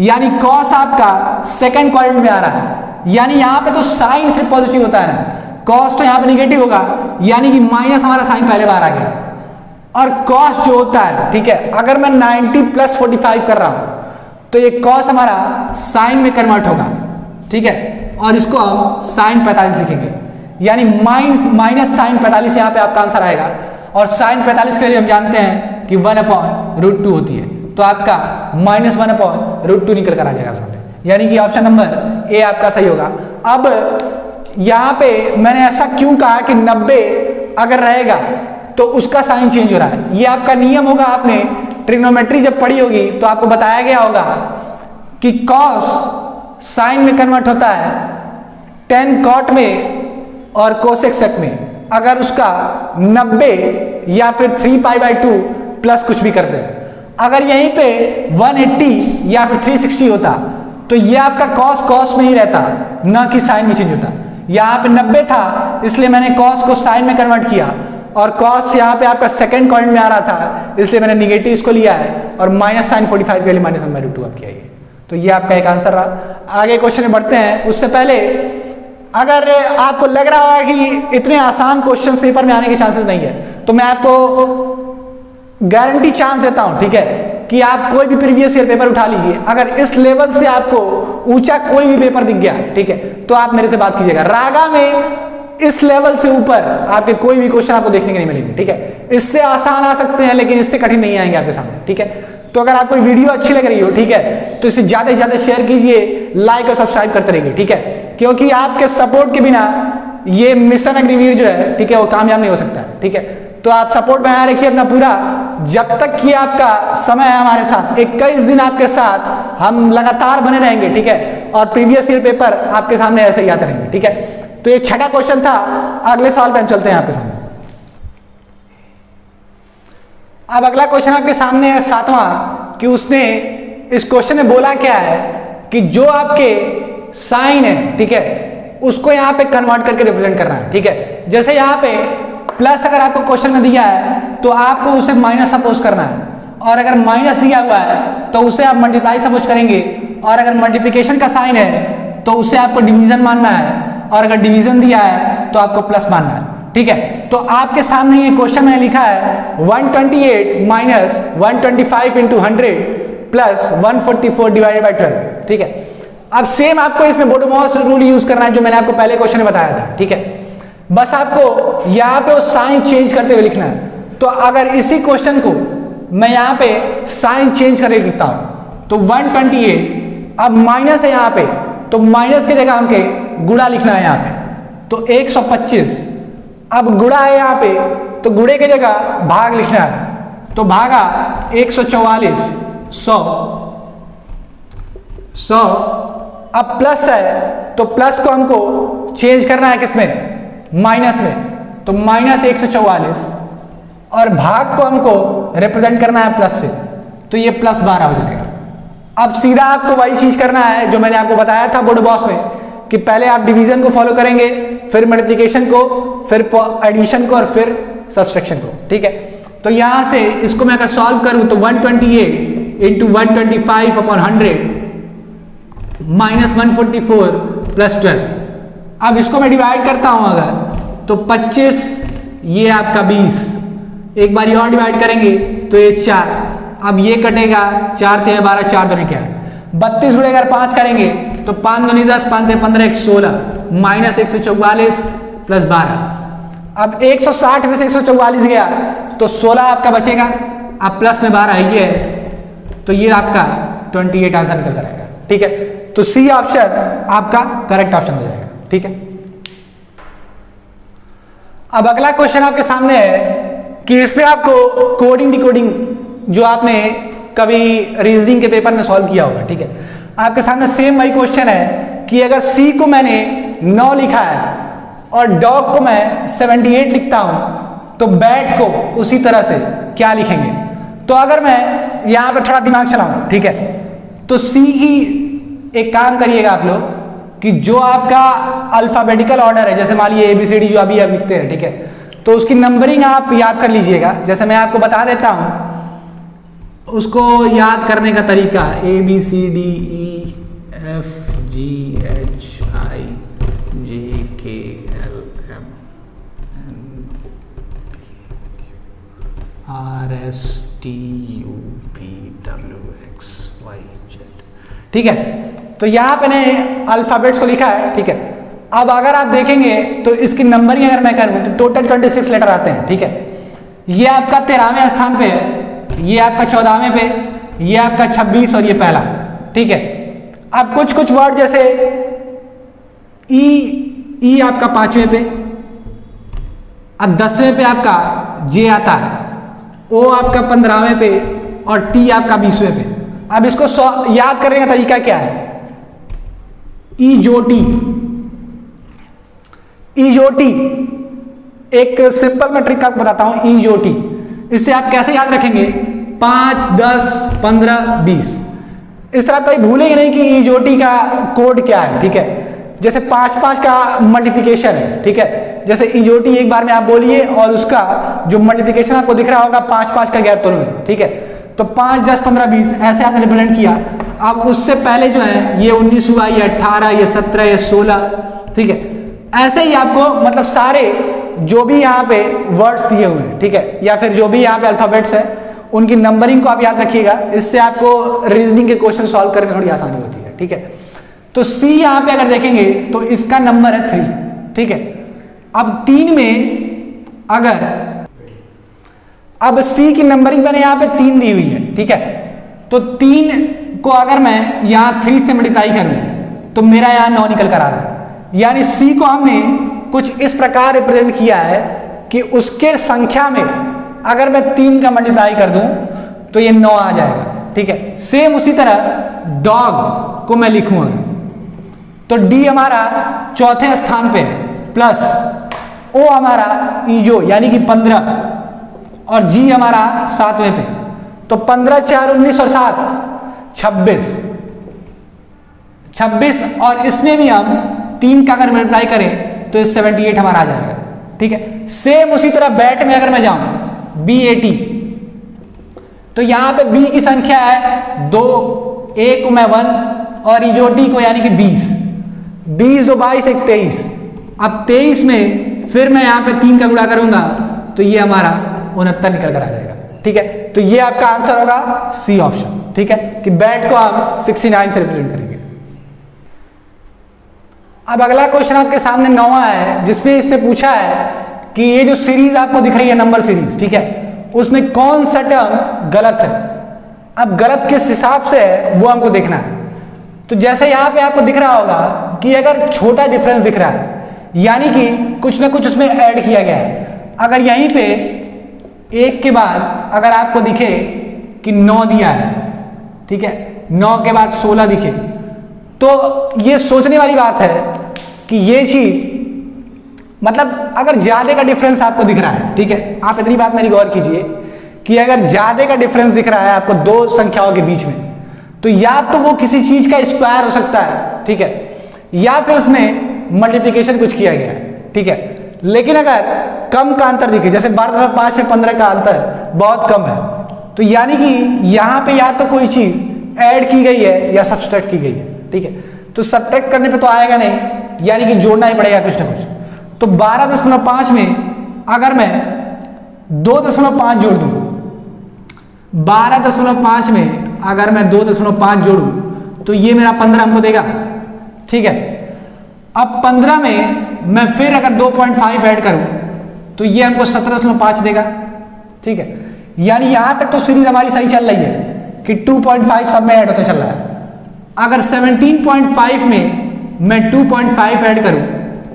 यानी कॉस आपका सेकंड क्वाड्रेंट में आ रहा है, यानी यहां पे तो साइन सिर्फ पॉजिटिव होता है ना, कॉस तो यहां पे निगेटिव होगा, यानी कि माइनस हमारा साइन पहले बार आ गया। और कॉस जो होता है, ठीक है, अगर मैं 90 + 45 कर रहा हूं तो ये कॉस हमारा साइन में कन्वर्ट होगा, ठीक है, और इसको हम साइन 45 लिखेंगे, यानी माइनस साइन 45 यहां पे आपका आंसर आएगा। और साइन 45 के लिए हम जानते हैं कि 1/√2 होती है, तो आपका -1/√2 निकल कर आ जाएगा सामने, यानी कि ऑप्शन नंबर ए आपका सही होगा। अब यहां पे मैंने ऐसा क्यों कहा कि 90 अगर रहेगा तो उसका साइन चेंज हो रहा है, ये आपका नियम होगा, आपने ट्रिग्नोमेट्री जब पढ़ी होगी तो आपको बताया गया होगा कि कॉस साइन में कन्वर्ट होता है tan cot में और cosec sec में, अगर उसका 90 या फिर 3π/2 प्लस कुछ भी करते हैं। अगर यहीं पे 180 या फिर 360 होता तो ये आपका cos में ही रहता, ना कि साइन में चेंज होता। यहाँ पे 90 था इसलिए मैंने cos को साइन में कन्वर्ट किया, और cos यहाँ पे आपका सेकंड क्वाड्रेंट में आ रहा था इसलिए मैंने निगेटिव इसको लिया है, और माइनस साइन 45 के लिए -1/√2 आप किया। तो ये आपका एक आंसर रहा। आगे क्वेश्चन में बढ़ते हैं, उससे पहले अगर आपको लग रहा है कि इतने आसान क्वेश्चंस पेपर में आने के चांसेस नहीं है, तो मैं आपको गारंटी चांस देता हूं, ठीक है, कि आप कोई भी प्रीवियस ईयर पेपर उठा लीजिए, अगर इस लेवल से आपको ऊंचा कोई भी पेपर दिख गया, ठीक है, तो आप मेरे से बात कीजिएगा। रागा में इस लेवल से ऊपर आपके कोई भी क्वेश्चन आपको देखने के नहीं मिलेंगे, ठीक है। इससे आसान आ सकते हैं लेकिन इससे कठिन नहीं आएंगे आपके सामने, ठीक है। तो अगर आपको वीडियो अच्छी लग रही हो, ठीक है, तो इसे ज्यादा से ज्यादा शेयर कीजिए, लाइक और सब्सक्राइब करते रहिए, ठीक है, क्योंकि आपके सपोर्ट के बिना ये मिशन अग्निवीर जो है, ठीक है, वो कामयाब नहीं हो सकता है, ठीक है। तो आप सपोर्ट बनाए रखिए अपना पूरा, जब तक कि आपका समय है हमारे साथ, 21 दिन आपके साथ हम लगातार बने रहेंगे, ठीक है, और प्रीवियस ईयर पेपर आपके सामने ऐसे ही आते रहेंगे, ठीक है। तो ये छठा क्वेश्चन था, अगले सवाल पे हम चलते हैं आपके सामने। अब अगला क्वेश्चन आपके सामने है 7वां, कि उसने इस क्वेश्चन में बोला क्या है कि जो आपके साइन है, ठीक है, उसको यहां पे कन्वर्ट करके रिप्रेजेंट करना है, ठीक है। जैसे यहां पे प्लस अगर आपको क्वेश्चन में दिया है तो आपको उसे माइनस सपोज करना है, और अगर माइनस दिया हुआ है तो उसे आप मल्टीप्लाई सपोज करेंगे, और अगर मल्टीप्लिकेशन का साइन है तो उसे आपको डिवीजन मानना है, और अगर डिवीजन दिया है तो आपको प्लस मानना है, ठीक है। तो आपके सामने ये क्वेश्चन में लिखा है 128 minus 125 into 100 plus 144 divided by 12, ठीक है। अब सेम आपको इसमें बोडोमॉस रूल यूज करना है जो मैंने आपको पहले क्वेश्चन में बताया था, ठीक है। बस आपको यहाँ पे साइन चेंज करते हुए लिखना है। तो अगर इसी क्वेश्चन को मैं यहाँ पे साइन चेंज करके लिखता हूं तो 128, अब माइनस है यहाँ पे तो माइनस की जगह हमको गुणा लिखना है यहाँ पे, तो 125। अब गुणा है यहाँ पे तो गुणे की जगह भाग लिखना है, तो भागा 144 100। अब प्लस है तो प्लस को हमको चेंज करना है किसमें, माइनस में, तो माइनस 144, और भाग को हमको रिप्रेजेंट करना है प्लस से, तो ये प्लस 12 हो जाएगा। अब सीधा आपको वही चीज करना है जो मैंने आपको बताया था बोडोमॉस में, कि पहले आप डिवीजन को फॉलो करेंगे, फिर मल्टीप्लिकेशन को, फिर एडिशन को, और फिर सब्सट्रैक्शन को, ठीक है। तो यहां से इसको मैं अगर सॉल्व करूं तो 128 इंटू 125 अपॉन 100 माइनस 144 प्लस 12। अब इसको मैं डिवाइड करता हूं अगर तो 25, ये आपका 20, एक बार और डिवाइड करेंगे तो ये 4, अब ये कटेगा 4 × 12 4 दूनी क्या 32 गुणे अगर 5 करेंगे तो 5 दूनी 10 5 × 15 16 माइनस 144 प्लस 12। अब 160 में से 144 गया तो 16 आपका बचेगा, अब प्लस में 12 है ये, तो ये आपका 28 आंसर निकल कर आएगा, ठीक है। तो सी ऑप्शन आपका करेक्ट ऑप्शन हो जाएगा, ठीक है। अब अगला क्वेश्चन आपके सामने है कि इसमें आपको कोडिंग डिकोडिंग जो आपने कभी रीजनिंग के पेपर में सॉल्व किया होगा, ठीक है। आपके सामने सेम वही क्वेश्चन है कि अगर सी को मैंने 9 लिखा है और डॉग को मैं 78 लिखता हूं तो बैट को उसी तरह से क्या लिखेंगे। तो अगर मैं यहां पे थोड़ा दिमाग चलाऊं, ठीक है, तो सी की एक काम करिएगा आप लोग, कि जो आपका अल्फाबेटिकल ऑर्डर है, जैसे मान लीजिए ABCD जो अभी आप लिखते हैं, ठीक है, तो उसकी नंबरिंग आप याद कर लीजिएगा। जैसे मैं आपको बता देता हूं उसको याद करने का तरीका, ABCDEFGHIJKLMNOPQRSTUVWXYZ, ठीक है। तो यहां पे ने अल्फाबेट्स को लिखा है, ठीक है। अब अगर आप देखेंगे तो इसकी नंबरिंग अगर मैं करूं तो टोटल 26 लेटर आते हैं, ठीक है। ये आपका 13वें स्थान पे है, ये आपका 14वें पे, ये आपका 26 और ये पहला, ठीक है। अब कुछ कुछ वर्ड जैसे ई आपका 5वें पे, अब 10वें पे आपका जे आता है, ओ आपका 15वें पे और टी आपका 20वें पे। अब इसको याद करने का तरीका क्या है? ईजोटी एक सिंपल मैं ट्रिक आपको बताता हूं। ईजोटी इससे आप कैसे याद रखेंगे? 5, 10, 15, 20। इस तरह कहीं भूलेंगे नहीं कि ईजोटी का कोड क्या है, ठीक है। जैसे 5 का मल्टीप्लिकेशन है, ठीक है। जैसे ईजोटी एक बार में आप बोलिए और उसका जो मल्टीप्लिकेशन आपको दिख रहा होगा 5 का गैप दोनों में, ठीक है। तो 5, 10, 15, 20 ऐसे आपने रिप्रेजेंट किया। अब उससे पहले जो है ये 19 हुआ, ये 18, ये 17, ये 16, ठीक है। ऐसे ही आपको मतलब सारे जो भी यहाँ पे वर्ड्स दिए हुए हैं, ठीक है, या फिर जो भी यहाँ पे अल्फाबेट्स है उनकी नंबरिंग को आप याद रखिएगा। इससे आपको रीजनिंग के क्वेश्चन सॉल्व करने में थोड़ी आसानी होती है, ठीक है। तो सी यहाँ पे अगर देखेंगे तो इसका नंबर है 3, ठीक है। अब 3 में अगर अब सी की नंबरिंग मैंने यहाँ पे 3 दी हुई है, ठीक है। तो 3 को अगर मैं यहाँ 3 से मल्टीप्लाई करूं तो मेरा यहाँ 9 निकल कर आ रहा है। यानी सी को हमने कुछ इस प्रकार रिप्रेजेंट किया है कि उसके संख्या में अगर मैं 3 का मल्टीप्लाई कर दूं तो ये 9 आ जाएगा, ठीक है। सेम उसी तरह डॉग को मैं लिखूंगा तो डी हमारा 4थे स्थान पे प्लस ओ हमारा ईजो यानी कि 15 और जी हमारा 7वें पे। तो 15, 4, 19 और 7 26 और इसमें भी हम 3 का अगर मल्टीप्लाई करें तो 78 हमारा आ जाएगा, ठीक है। सेम उसी तरह बैट में अगर मैं जाऊं B80 तो यहां पे बी की संख्या है 2, ए को मैं 1 और इजोटी को यानी कि 20 2 22 1 23। अब 23 में फिर मैं यहां पे 3 का गुणा करूंगा तो ये हमारा 69 निकल कर आ जाएगा, ठीक है। तो ये आपका आंसर होगा सी ऑप्शन, ठीक है, कि बैट को हम 69 से रिप्रेजेंट करेंगे। अब अगला क्वेश्चन आपके सामने 9वां है जिसमें इसने पूछा है कि ये जो सीरीज आपको दिख रही है नंबर सीरीज, ठीक है, उसमें कौन सा टर्म गलत है। अब गलत किस हिसाब से है वो हमको देखना है। तो जैसे यहां पे आपको दिख रहा होगा कि अगर छोटा डिफरेंस दिख रहा है यानी कि कुछ ना कुछ उसमें ऐड किया गया है। अगर यहीं पे 1 के बाद अगर आपको दिखे कि 9 दिया है, ठीक है, 9 के बाद 16 दिखे तो ये सोचने वाली बात है कि ये चीज मतलब अगर ज्यादा का डिफरेंस आपको दिख रहा है, ठीक है, आप इतनी बात मेरी गौर कीजिए कि अगर ज्यादा का डिफरेंस दिख रहा है आपको 2 संख्याओं के बीच में तो या तो वो किसी चीज का स्क्वायर हो सकता है, ठीक है, या फिर उसमें मल्टीप्लिकेशन कुछ किया गया है, ठीक है। लेकिन अगर कम का अंतर दिखे जैसे 12.5 से 15 का अंतर बहुत कम है तो यानी कि यहां पे या तो कोई चीज ऐड की गई है या सब्सट्रैक्ट की गई है, ठीक है। तो सब्ट्रैक्ट करने पे तो आएगा नहीं, यानी कि जोड़ना ही पड़ेगा कुछ ना कुछ। तो 12.5 में अगर मैं 2.5 जोड़ दूं, 12.5 में अगर मैं 2.5 जोड़ूं तो ये मेरा 15 हमको देगा, ठीक है। अब 15 में मैं फिर अगर 2.5 ऐड करूं तो ये हमको 17.5 देगा, ठीक है। यानी यहां तक तो सीरीज हमारी सही चल रही है कि 2.5 सब में ऐड होता चल रहा है। अगर 17.5 में मैं 2.5 ऐड करूं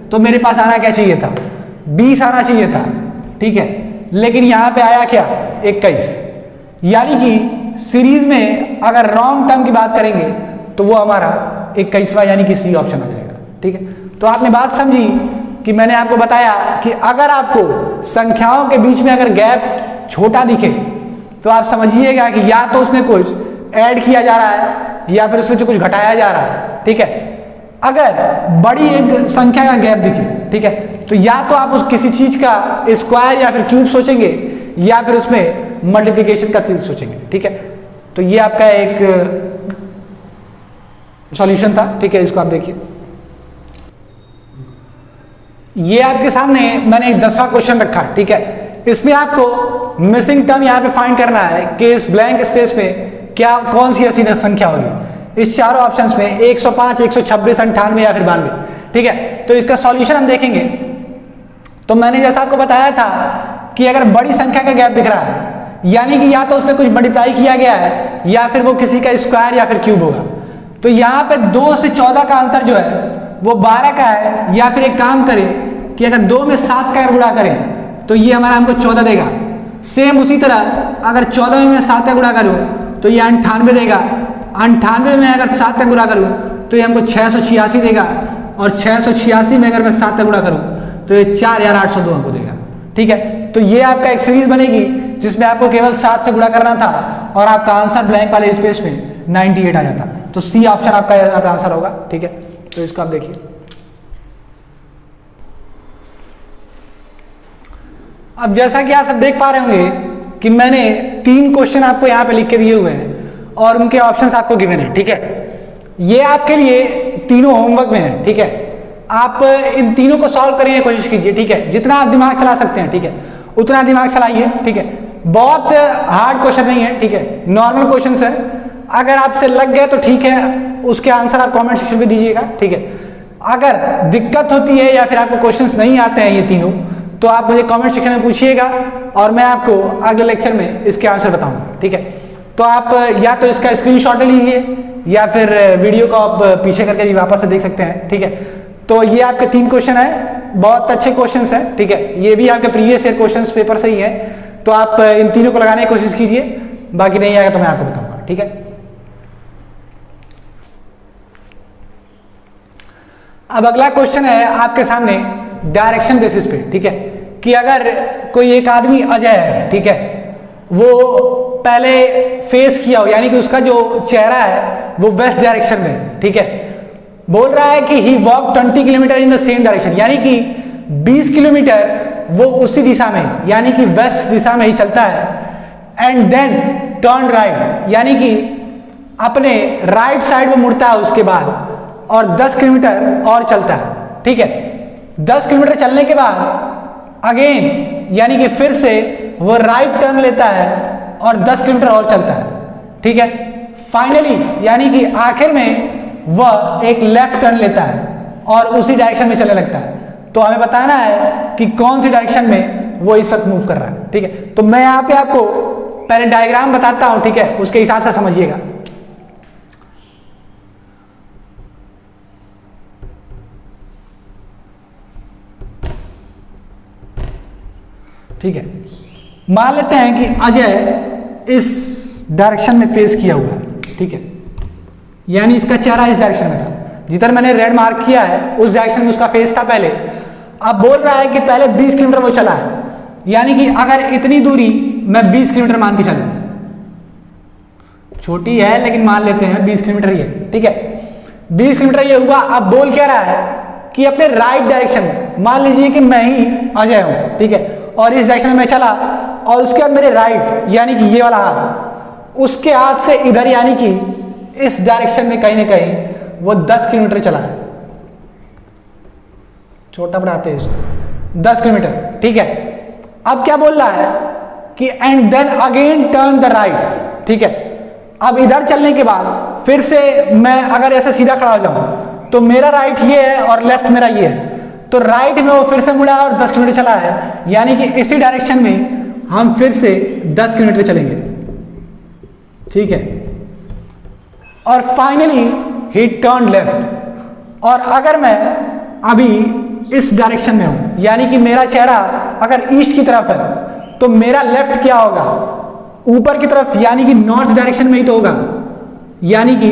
तो मेरे पास आना क्या चाहिए था? 20 आना चाहिए था, ठीक है। लेकिन यहां पे आया क्या? 21। यानी कि सीरीज में अगर रॉन्ग टर्म की बात करेंगे तो वो हमारा 21वां यानी कि सी ऑप्शन आ जाएगा, ठीक है। तो आपने बात समझी कि मैंने आपको बताया कि अगर आपको संख्याओं के बीच में अगर गैप छोटा दिखे तो आप समझिएगा कि या तो उसमें कुछ ऐड किया जा रहा है या फिर उसमें से कुछ घटाया जा रहा है, ठीक है। अगर बड़ी एक संख्या का गैप दिखे, ठीक है, तो या तो आप उस किसी चीज का स्क्वायर या फिर क्यूब सोचेंगे या फिर उसमें मल्टीप्लिकेशन का चीज सोचेंगे, ठीक है। तो ये आपका एक सॉल्यूशन था, ठीक है, इसको आप देखिए। ये आपके सामने मैंने एक 10वां क्वेश्चन रखा है, ठीक है। इसमें आपको मिसिंग टर्म यहाँ पे फाइंड करना है कि इस ब्लैंक स्पेस में क्या कौन सी ऐसी संख्या होगी इस चारों ऑप्शंस में, 105, 126, 98 या फिर 92, ठीक है। तो इसका सॉल्यूशन हम देखेंगे। तो मैंने जैसा आपको बताया था कि अगर बड़ी संख्या का गैप दिख रहा है यानी कि या तो उसमें कुछ मल्टीप्लाई किया गया है या फिर वो किसी का स्क्वायर या फिर क्यूब होगा। तो यहाँ पे 2 से 14 का अंतर जो है वो 12 का है, या फिर एक काम करें कि अगर 2 में 7 का गुणा करें तो ये हमारा हमको 14 देगा। सेम उसी तरह अगर 14 में 7 का गुणा करूं तो ये 98 देगा, 98 में अगर 7 का गुणा करूं तो ये हमको 686 देगा, और 686 में अगर मैं 7 का गुणा करूं तो ये 4802 हमको देगा, ठीक है। तो ये आपका एक सीरीज बनेगी जिसमें आपको केवल 7 से गुणा करना था और आपका आंसर ब्लैंक वाले स्पेस में 98 आ जाता। तो सी ऑप्शन आपका यहाँ पे आंसर होगा, ठीक है। तो इसको आप देखिए। अब जैसा कि आप सब देख पा रहे होंगे कि मैंने 3 क्वेश्चन आपको यहाँ पे लिख के दिए हुए हैं और उनके ऑप्शंस आपको गिवन है, ठीक है। ये आपके लिए तीनों होमवर्क में है, ठीक है। आप इन तीनों को सॉल्व करने की कोशिश कीजिए, ठीक है। जितना आप दिमाग चला सकते हैं, ठीक है, उतना दिमाग चलाइए, ठीक है। बहुत हार्ड क्वेश्चन नहीं है, ठीक है, नॉर्मल क्वेश्चन है। अगर आपसे लग गए तो ठीक है, उसके आंसर आप कमेंट सेक्शन में दीजिएगा, ठीक है। अगर दिक्कत होती है या फिर आपको क्वेश्चंस नहीं आते हैं ये तीनों, तो आप मुझे कमेंट सेक्शन में पूछिएगा और मैं आपको अगले लेक्चर में इसके आंसर बताऊंगा, ठीक है। तो आप या तो इसका स्क्रीनशॉट ले लीजिए या फिर वीडियो को आप पीछे करके भी वापस से देख सकते हैं, ठीक है। तो ये आपके 3 क्वेश्चन है, बहुत अच्छे क्वेश्चन हैं, ठीक है। ये भी आपके प्रीवियस ईयर क्वेश्चन पेपर से ही है। तो आप इन तीनों को लगाने की कोशिश कीजिए, बाकी नहीं आएगा तो मैं आपको बताऊंगा, ठीक है। अब अगला क्वेश्चन है आपके सामने डायरेक्शन बेसिस पे, ठीक है, कि अगर कोई एक आदमी अजय है, ठीक है, वो पहले फेस किया हो यानी कि उसका जो चेहरा है वो वेस्ट डायरेक्शन में, ठीक है। बोल रहा है कि he walk 20 kilometre in the same direction, यानी कि 20 किलोमीटर वो उसी दिशा में यानी कि वेस्ट दिशा में ही चलता है। एंड देन टर्न राइट, यानी कि अपने राइट साइड में मुड़ता है उसके बाद और 10 किलोमीटर और चलता है, ठीक है। 10 किलोमीटर चलने के बाद अगेन यानी कि फिर से वो राइट टर्न लेता है और 10 किलोमीटर और चलता है, ठीक है। फाइनली यानी कि आखिर में वह एक लेफ्ट टर्न लेता है और उसी डायरेक्शन में चलने लगता है। तो हमें बताना है कि कौन सी डायरेक्शन में वो इस वक्त मूव कर रहा है, ठीक है। तो मैं यहाँ पे आपको पहले डायग्राम बताता हूं, ठीक है, उसके हिसाब से समझिएगा। ठीक है, मान लेते हैं कि अजय इस डायरेक्शन में फेस किया हुआ है, ठीक है, यानी इसका चेहरा इस डायरेक्शन में था। जिधर मैंने रेड मार्क किया है उस डायरेक्शन में उसका फेस था पहले। अब बोल रहा है कि पहले 20 किलोमीटर वो चला है, यानी कि अगर इतनी दूरी मैं 20 किलोमीटर मान के चलूं, छोटी है लेकिन मान लेते हैं 20 किलोमीटर ही है, ठीक है। 20 किलोमीटर ये हुआ। अब बोल क्या रहा है कि अपने राइट डायरेक्शन में, मान लीजिए कि मैं ही अजय हूं, ठीक है, और इस डायरेक्शन में मैं चला और उसके बाद मेरे राइट यानी कि ये वाला हाथ उसके हाथ से इधर यानी कि इस डायरेक्शन में कहीं ना कहीं वो 10 किलोमीटर चला है। छोटा बढ़ाते हैं इसको, 10 किलोमीटर, ठीक है। अब क्या बोल रहा है कि and then again turn the right, ठीक है। अब इधर चलने के बाद फिर से मैं अगर ऐसे सीधा खड़ा हो जाऊं तो मेरा राइट ये है और लेफ्ट मेरा ये है, तो राइट में वो फिर से मुड़ा और 10 किलोमीटर चला है, यानी कि इसी डायरेक्शन में हम फिर से 10 किलोमीटर चलेंगे, ठीक है। और फाइनली ही टर्न लेफ्ट। और अगर मैं अभी इस डायरेक्शन में हूं यानी कि मेरा चेहरा अगर ईस्ट की तरफ है तो मेरा लेफ्ट क्या होगा, ऊपर की तरफ यानी कि नॉर्थ डायरेक्शन में ही तो होगा, यानी कि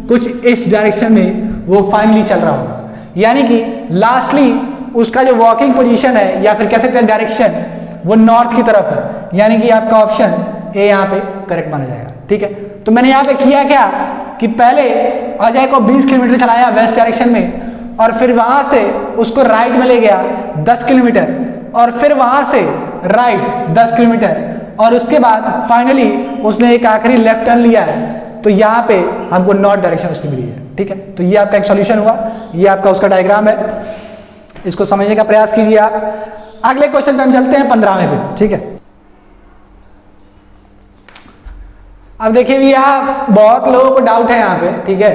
कुछ इस डायरेक्शन में वो फाइनली चल रहा होगा। यानी कि लास्टली उसका जो वॉकिंग पोजीशन है या फिर कह सकते हैं डायरेक्शन वो नॉर्थ की तरफ है, यानी कि आपका ऑप्शन ए यहाँ पे करेक्ट माना जाएगा, ठीक है। तो मैंने यहाँ पे किया क्या कि पहले अजय को 20 किलोमीटर चलाया वेस्ट डायरेक्शन में, और फिर वहां से उसको राइट में ले गया 10 किलोमीटर, और फिर वहां से राइट 10 किलोमीटर, और उसके बाद फाइनली उसने एक आखिरी लेफ्ट टर्न लिया है। तो यहाँ पे हमको नॉर्थ डायरेक्शन उसकी मिली है। ठीक है, तो ये आपका एक सॉल्यूशन हुआ, ये आपका उसका डायग्राम है, इसको समझने का प्रयास कीजिए आप। अगले क्वेश्चन पे हम चलते हैं 15वें पे। ठीक है, अब देखिए भैया बहुत लोगों को डाउट है यहाँ पे, ठीक है,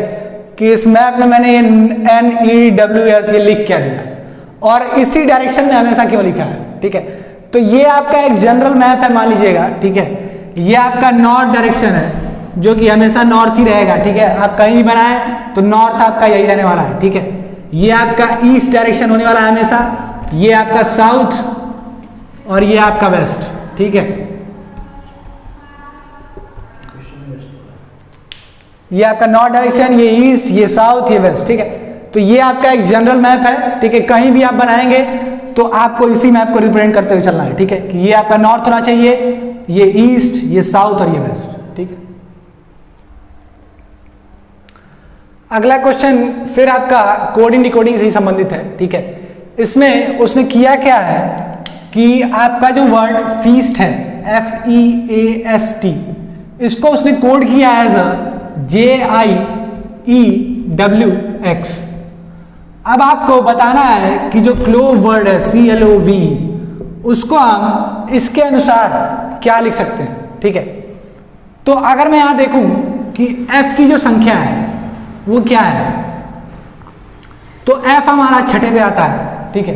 कि इस मैप में मैंने NEWS ये लिख क्या दिया और इसी डायरेक्शन में हमेशा क्यों लिखा है। ठीक है, तो ये आपका एक जनरल मैप है मान लीजिएगा। ठीक है, ये आपका नॉर्थ डायरेक्शन है जो कि हमेशा नॉर्थ ही रहेगा। ठीक है, आप कहीं भी बनाए तो नॉर्थ आपका यही रहने वाला है। ठीक है, ये आपका ईस्ट डायरेक्शन होने वाला है हमेशा, ये आपका साउथ और ये आपका वेस्ट। ठीक है, ये आपका नॉर्थ डायरेक्शन, ये ईस्ट, ये साउथ, ये वेस्ट। ठीक है, तो ये आपका एक जनरल मैप है। ठीक है, कहीं भी आप बनाएंगे तो आपको इसी मैप को रिप्रेजेंट करते हुए चलना है। ठीक है, कि ये आपका नॉर्थ होना चाहिए, ये ईस्ट, ये साउथ और ये वेस्ट। ठीक है, अगला क्वेश्चन फिर आपका कोडिंग डिकोडिंग से संबंधित है। ठीक है, इसमें उसने किया क्या है कि आपका जो वर्ड फीस्ट है FEAST, इसको उसने कोड किया एज JIEWX। अब आपको बताना है कि जो क्लोव वर्ड है CLOV, उसको हम इसके अनुसार क्या लिख सकते हैं। ठीक है, तो अगर मैं यहां देखूं कि F की जो संख्या है वो क्या है, तो F हमारा छठे पे आता है। ठीक है,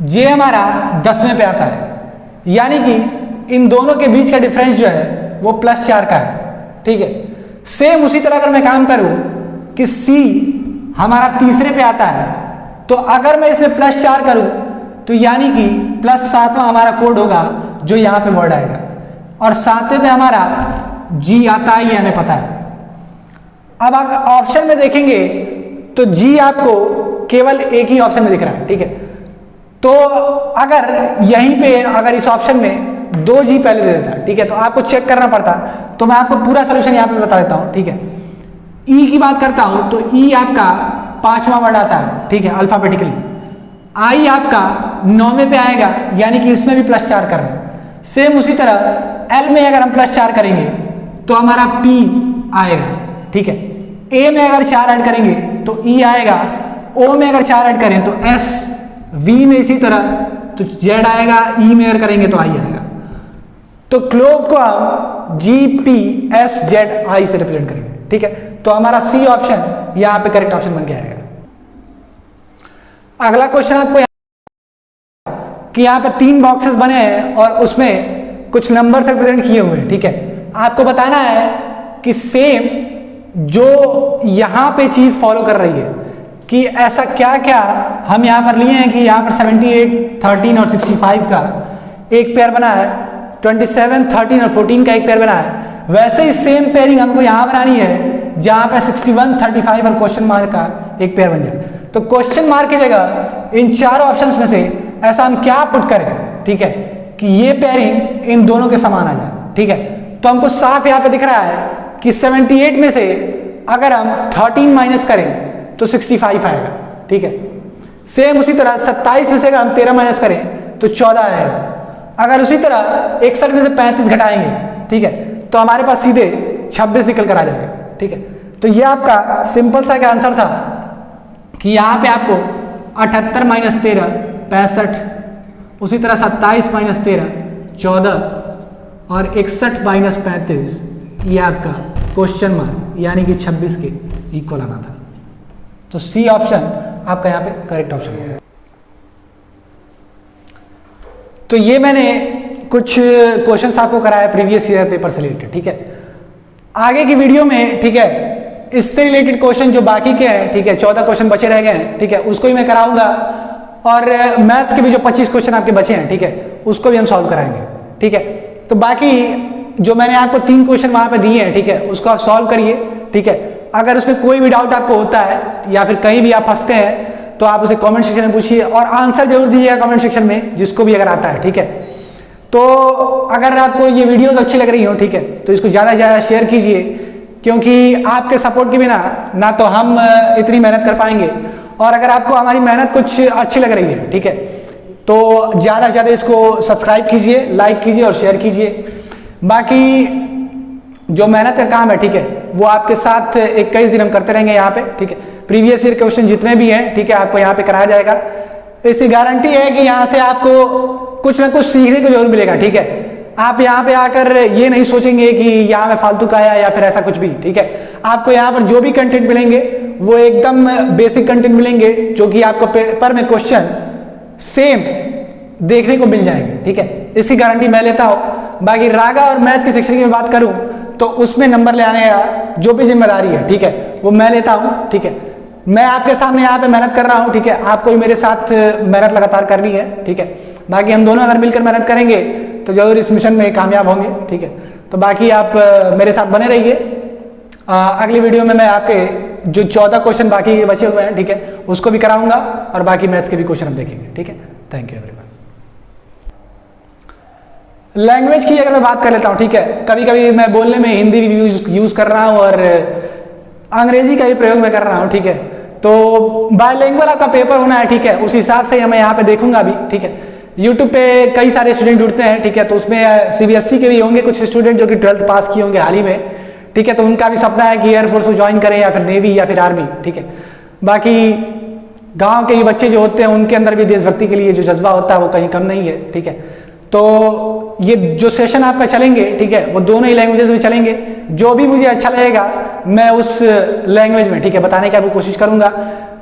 J हमारा 10वें पे आता है, यानी कि इन दोनों के बीच का डिफरेंस जो है वो +4 का है। ठीक है, सेम उसी तरह अगर मैं काम करूं कि C हमारा तीसरे पे आता है, तो अगर मैं इसमें +4 करूं तो यानी कि +7वां हमारा कोड होगा जो यहां पे वर्ड आएगा, और 7वें पे हमारा G आता है, ये हमें पता है। अब अगर ऑप्शन में देखेंगे तो G आपको केवल एक ही ऑप्शन में दिख रहा है। ठीक है, तो अगर यहीं पे अगर इस ऑप्शन में 2G पहले दे देता, ठीक है, तो आपको चेक करना पड़ता। तो मैं आपको पूरा सोल्यूशन यहाँ पे बता देता हूँ। ठीक है, E की बात करता हूं तो E आपका 5वां वर्ड आता है। ठीक है, अल्फाबेटिकली। I आपका 9वें पे आएगा, यानी कि इसमें भी +4 कर रहे हैं। सेम उसी तरह L में अगर हम +4 करेंगे तो हमारा P आएगा। ठीक है, A में अगर 4 ऐड करेंगे तो E आएगा, O में अगर 4 ऐड करें तो S, V में इसी तरह तो Z आएगा, E में अगर करेंगे तो I आएगा। तो क्लोव को हम GPSZI से रिप्रेजेंट करेंगे। ठीक है, तो हमारा C ऑप्शन यहां पे करेक्ट ऑप्शन बन के आएगा। अगला क्वेश्चन आपको कि यहां पे 3 बॉक्सेस बने हैं और उसमें कुछ नंबर रिप्रेजेंट किए हुए हैं। ठीक है, आपको बताना है कि सेम जो यहां पे चीज फॉलो कर रही है कि ऐसा क्या क्या हम यहां पर लिए हैं कि यहां पर 78, 13 और 65 का एक पेयर बना है, 27, 13 और 14 का एक पेयर बना है। वैसे ही सेम पेयरिंग हमको यहां बनानी है जहां पे 61, 35 और क्वेश्चन मार्क का एक पेयर बन जाए। तो क्वेश्चन मार्क की जगह इन 4 ऑप्शंस में से ऐसा हम क्या पुट करें, ठीक है, कि ये पेयरिंग इन दोनों के समान आ जाए। ठीक है, तो हमको साफ यहां पे दिख रहा है कि 78 में से अगर हम 13 माइनस करें तो 65 आएगा। ठीक है, सेम उसी तरह 27 में से अगर हम 13 माइनस करें तो 14 आएगा। अगर उसी तरह 61 में से 35 घटाएंगे, ठीक है, तो हमारे पास सीधे 26 निकल कर आ जाएगा। ठीक है, तो ये आपका सिंपल सा क्या आंसर था कि यहाँ पे आपको 78 माइनस 13 65, उसी तरह 27 माइनस 13 14 और 61 माइनस 35 ये आपका क्वेश्चन मार्क यानी कि 26 के इक्वल आना था। तो सी ऑप्शन आपका यहाँ पे करेक्ट ऑप्शन है। तो ये मैंने कुछ क्वेश्चंस आपको कराया प्रीवियस ईयर पेपर से रिलेटेड। ठीक है, आगे की वीडियो में, ठीक है, इससे रिलेटेड क्वेश्चन जो बाकी के हैं, ठीक है, 14 क्वेश्चन बचे रह गए हैं, ठीक है, उसको भी मैं कराऊंगा और मैथ्स के भी जो 25 क्वेश्चन आपके बचे हैं, ठीक है, उसको भी हम सॉल्व कराएंगे। ठीक है, तो बाकी जो मैंने आपको 3 क्वेश्चन वहां पे दिए हैं, ठीक है, उसको आप सॉल्व करिए। ठीक है, अगर उसमें कोई भी डाउट आपको होता है या फिर कहीं भी आप फंसते हैं तो आप उसे कमेंट सेक्शन में पूछिए और आंसर जरूर दीजिएगा कमेंट सेक्शन में, जिसको भी अगर आता है। ठीक है, तो अगर आपको ये वीडियोस अच्छी लग रही हो, ठीक है, तो इसको ज़्यादा से ज़्यादा शेयर कीजिए, क्योंकि आपके सपोर्ट के बिना ना तो हम इतनी मेहनत कर पाएंगे, और अगर आपको हमारी मेहनत कुछ अच्छी लग रही है, ठीक है, तो ज़्यादा से ज़्यादा इसको सब्सक्राइब कीजिए, लाइक कीजिए और शेयर कीजिए। बाकी जो मेहनत का काम है, ठीक है, वो आपके साथ 21 दिन हम करते रहेंगे यहाँ पे, ठीक है। प्रीवियस ईयर क्वेश्चन जितने भी हैं, ठीक है, आपको यहाँ पे कराया जाएगा। इसकी गारंटी है कि यहाँ से आपको कुछ ना कुछ सीखने को जरूर मिलेगा, ठीक है। आप यहाँ पे आकर ये नहीं सोचेंगे कि यहाँ में फालतू का आया या फिर ऐसा कुछ भी, ठीक है। आपको यहाँ पर जो भी कंटेंट मिलेंगे वो एकदम बेसिक कंटेंट मिलेंगे, जो कि आपको पेपर में क्वेश्चन सेम देखने को मिल जाएंगे, ठीक है। इसकी गारंटी मैं लेता हूँ। बाकी रागा और मैथ की सेक्शन की मैं बात करूँ तो उसमें नंबर ले आने का जो भी जिम्मेदारी है, ठीक है, वो मैं लेता हूँ, ठीक है। मैं आपके सामने यहाँ पे मेहनत कर रहा हूँ, ठीक है, आपको भी मेरे साथ मेहनत लगातार करनी है, ठीक है। बाकी हम दोनों अगर मिलकर मेहनत करेंगे तो जरूर इस मिशन में कामयाब होंगे, ठीक है। तो बाकी आप मेरे साथ बने रहिए। अगली वीडियो में मैं आपके जो 14 क्वेश्चन बाकी बचे हुए हैं, ठीक है, उसको भी कराऊंगा, और बाकी मैथ्स के भी क्वेश्चन हम देखेंगे, ठीक है। Thank you everyone. लैंग्वेज की अगर मैं बात कर लेता हूँ, ठीक है, कभी कभी मैं बोलने में हिंदी भी यूज कर रहा हूँ और अंग्रेजी का भी प्रयोग मैं कर रहा हूँ, ठीक है। तो बायलैंग्वेज आपका पेपर होना है, ठीक है, उस हिसाब से मैं यहाँ पे देखूंगा भी, ठीक है। यूट्यूब पे कई सारे स्टूडेंट जुड़ते हैं, ठीक है, तो उसमें सीबीएसई के भी होंगे कुछ स्टूडेंट जो कि 12th पास किए होंगे हाल ही में, ठीक है। तो उनका भी सपना है कि एयरफोर्स को ज्वाइन करें या फिर नेवी या फिर आर्मी, ठीक है। बाकी गाँव के ही बच्चे जो होते हैं उनके अंदर भी देशभक्ति के लिए जो जज्बा होता है वो कहीं कम नहीं है, ठीक है। तो ये जो सेशन आपका चलेंगे, ठीक है, वो दोनों ही लैंग्वेजेस में चलेंगे। जो भी मुझे अच्छा लगेगा मैं उस लैंग्वेज में, ठीक है, बताने की कोशिश करूंगा।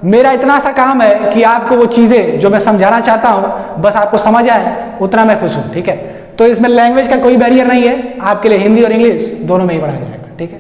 मेरा इतना सा काम है कि आपको वो चीजें जो मैं समझाना चाहता हूं बस आपको समझ आए, उतना मैं खुश हूं, ठीक है। तो इसमें लैंग्वेज का कोई बैरियर नहीं है, आपके लिए हिंदी और इंग्लिश दोनों में ही पढ़ाया जाएगा, ठीक है।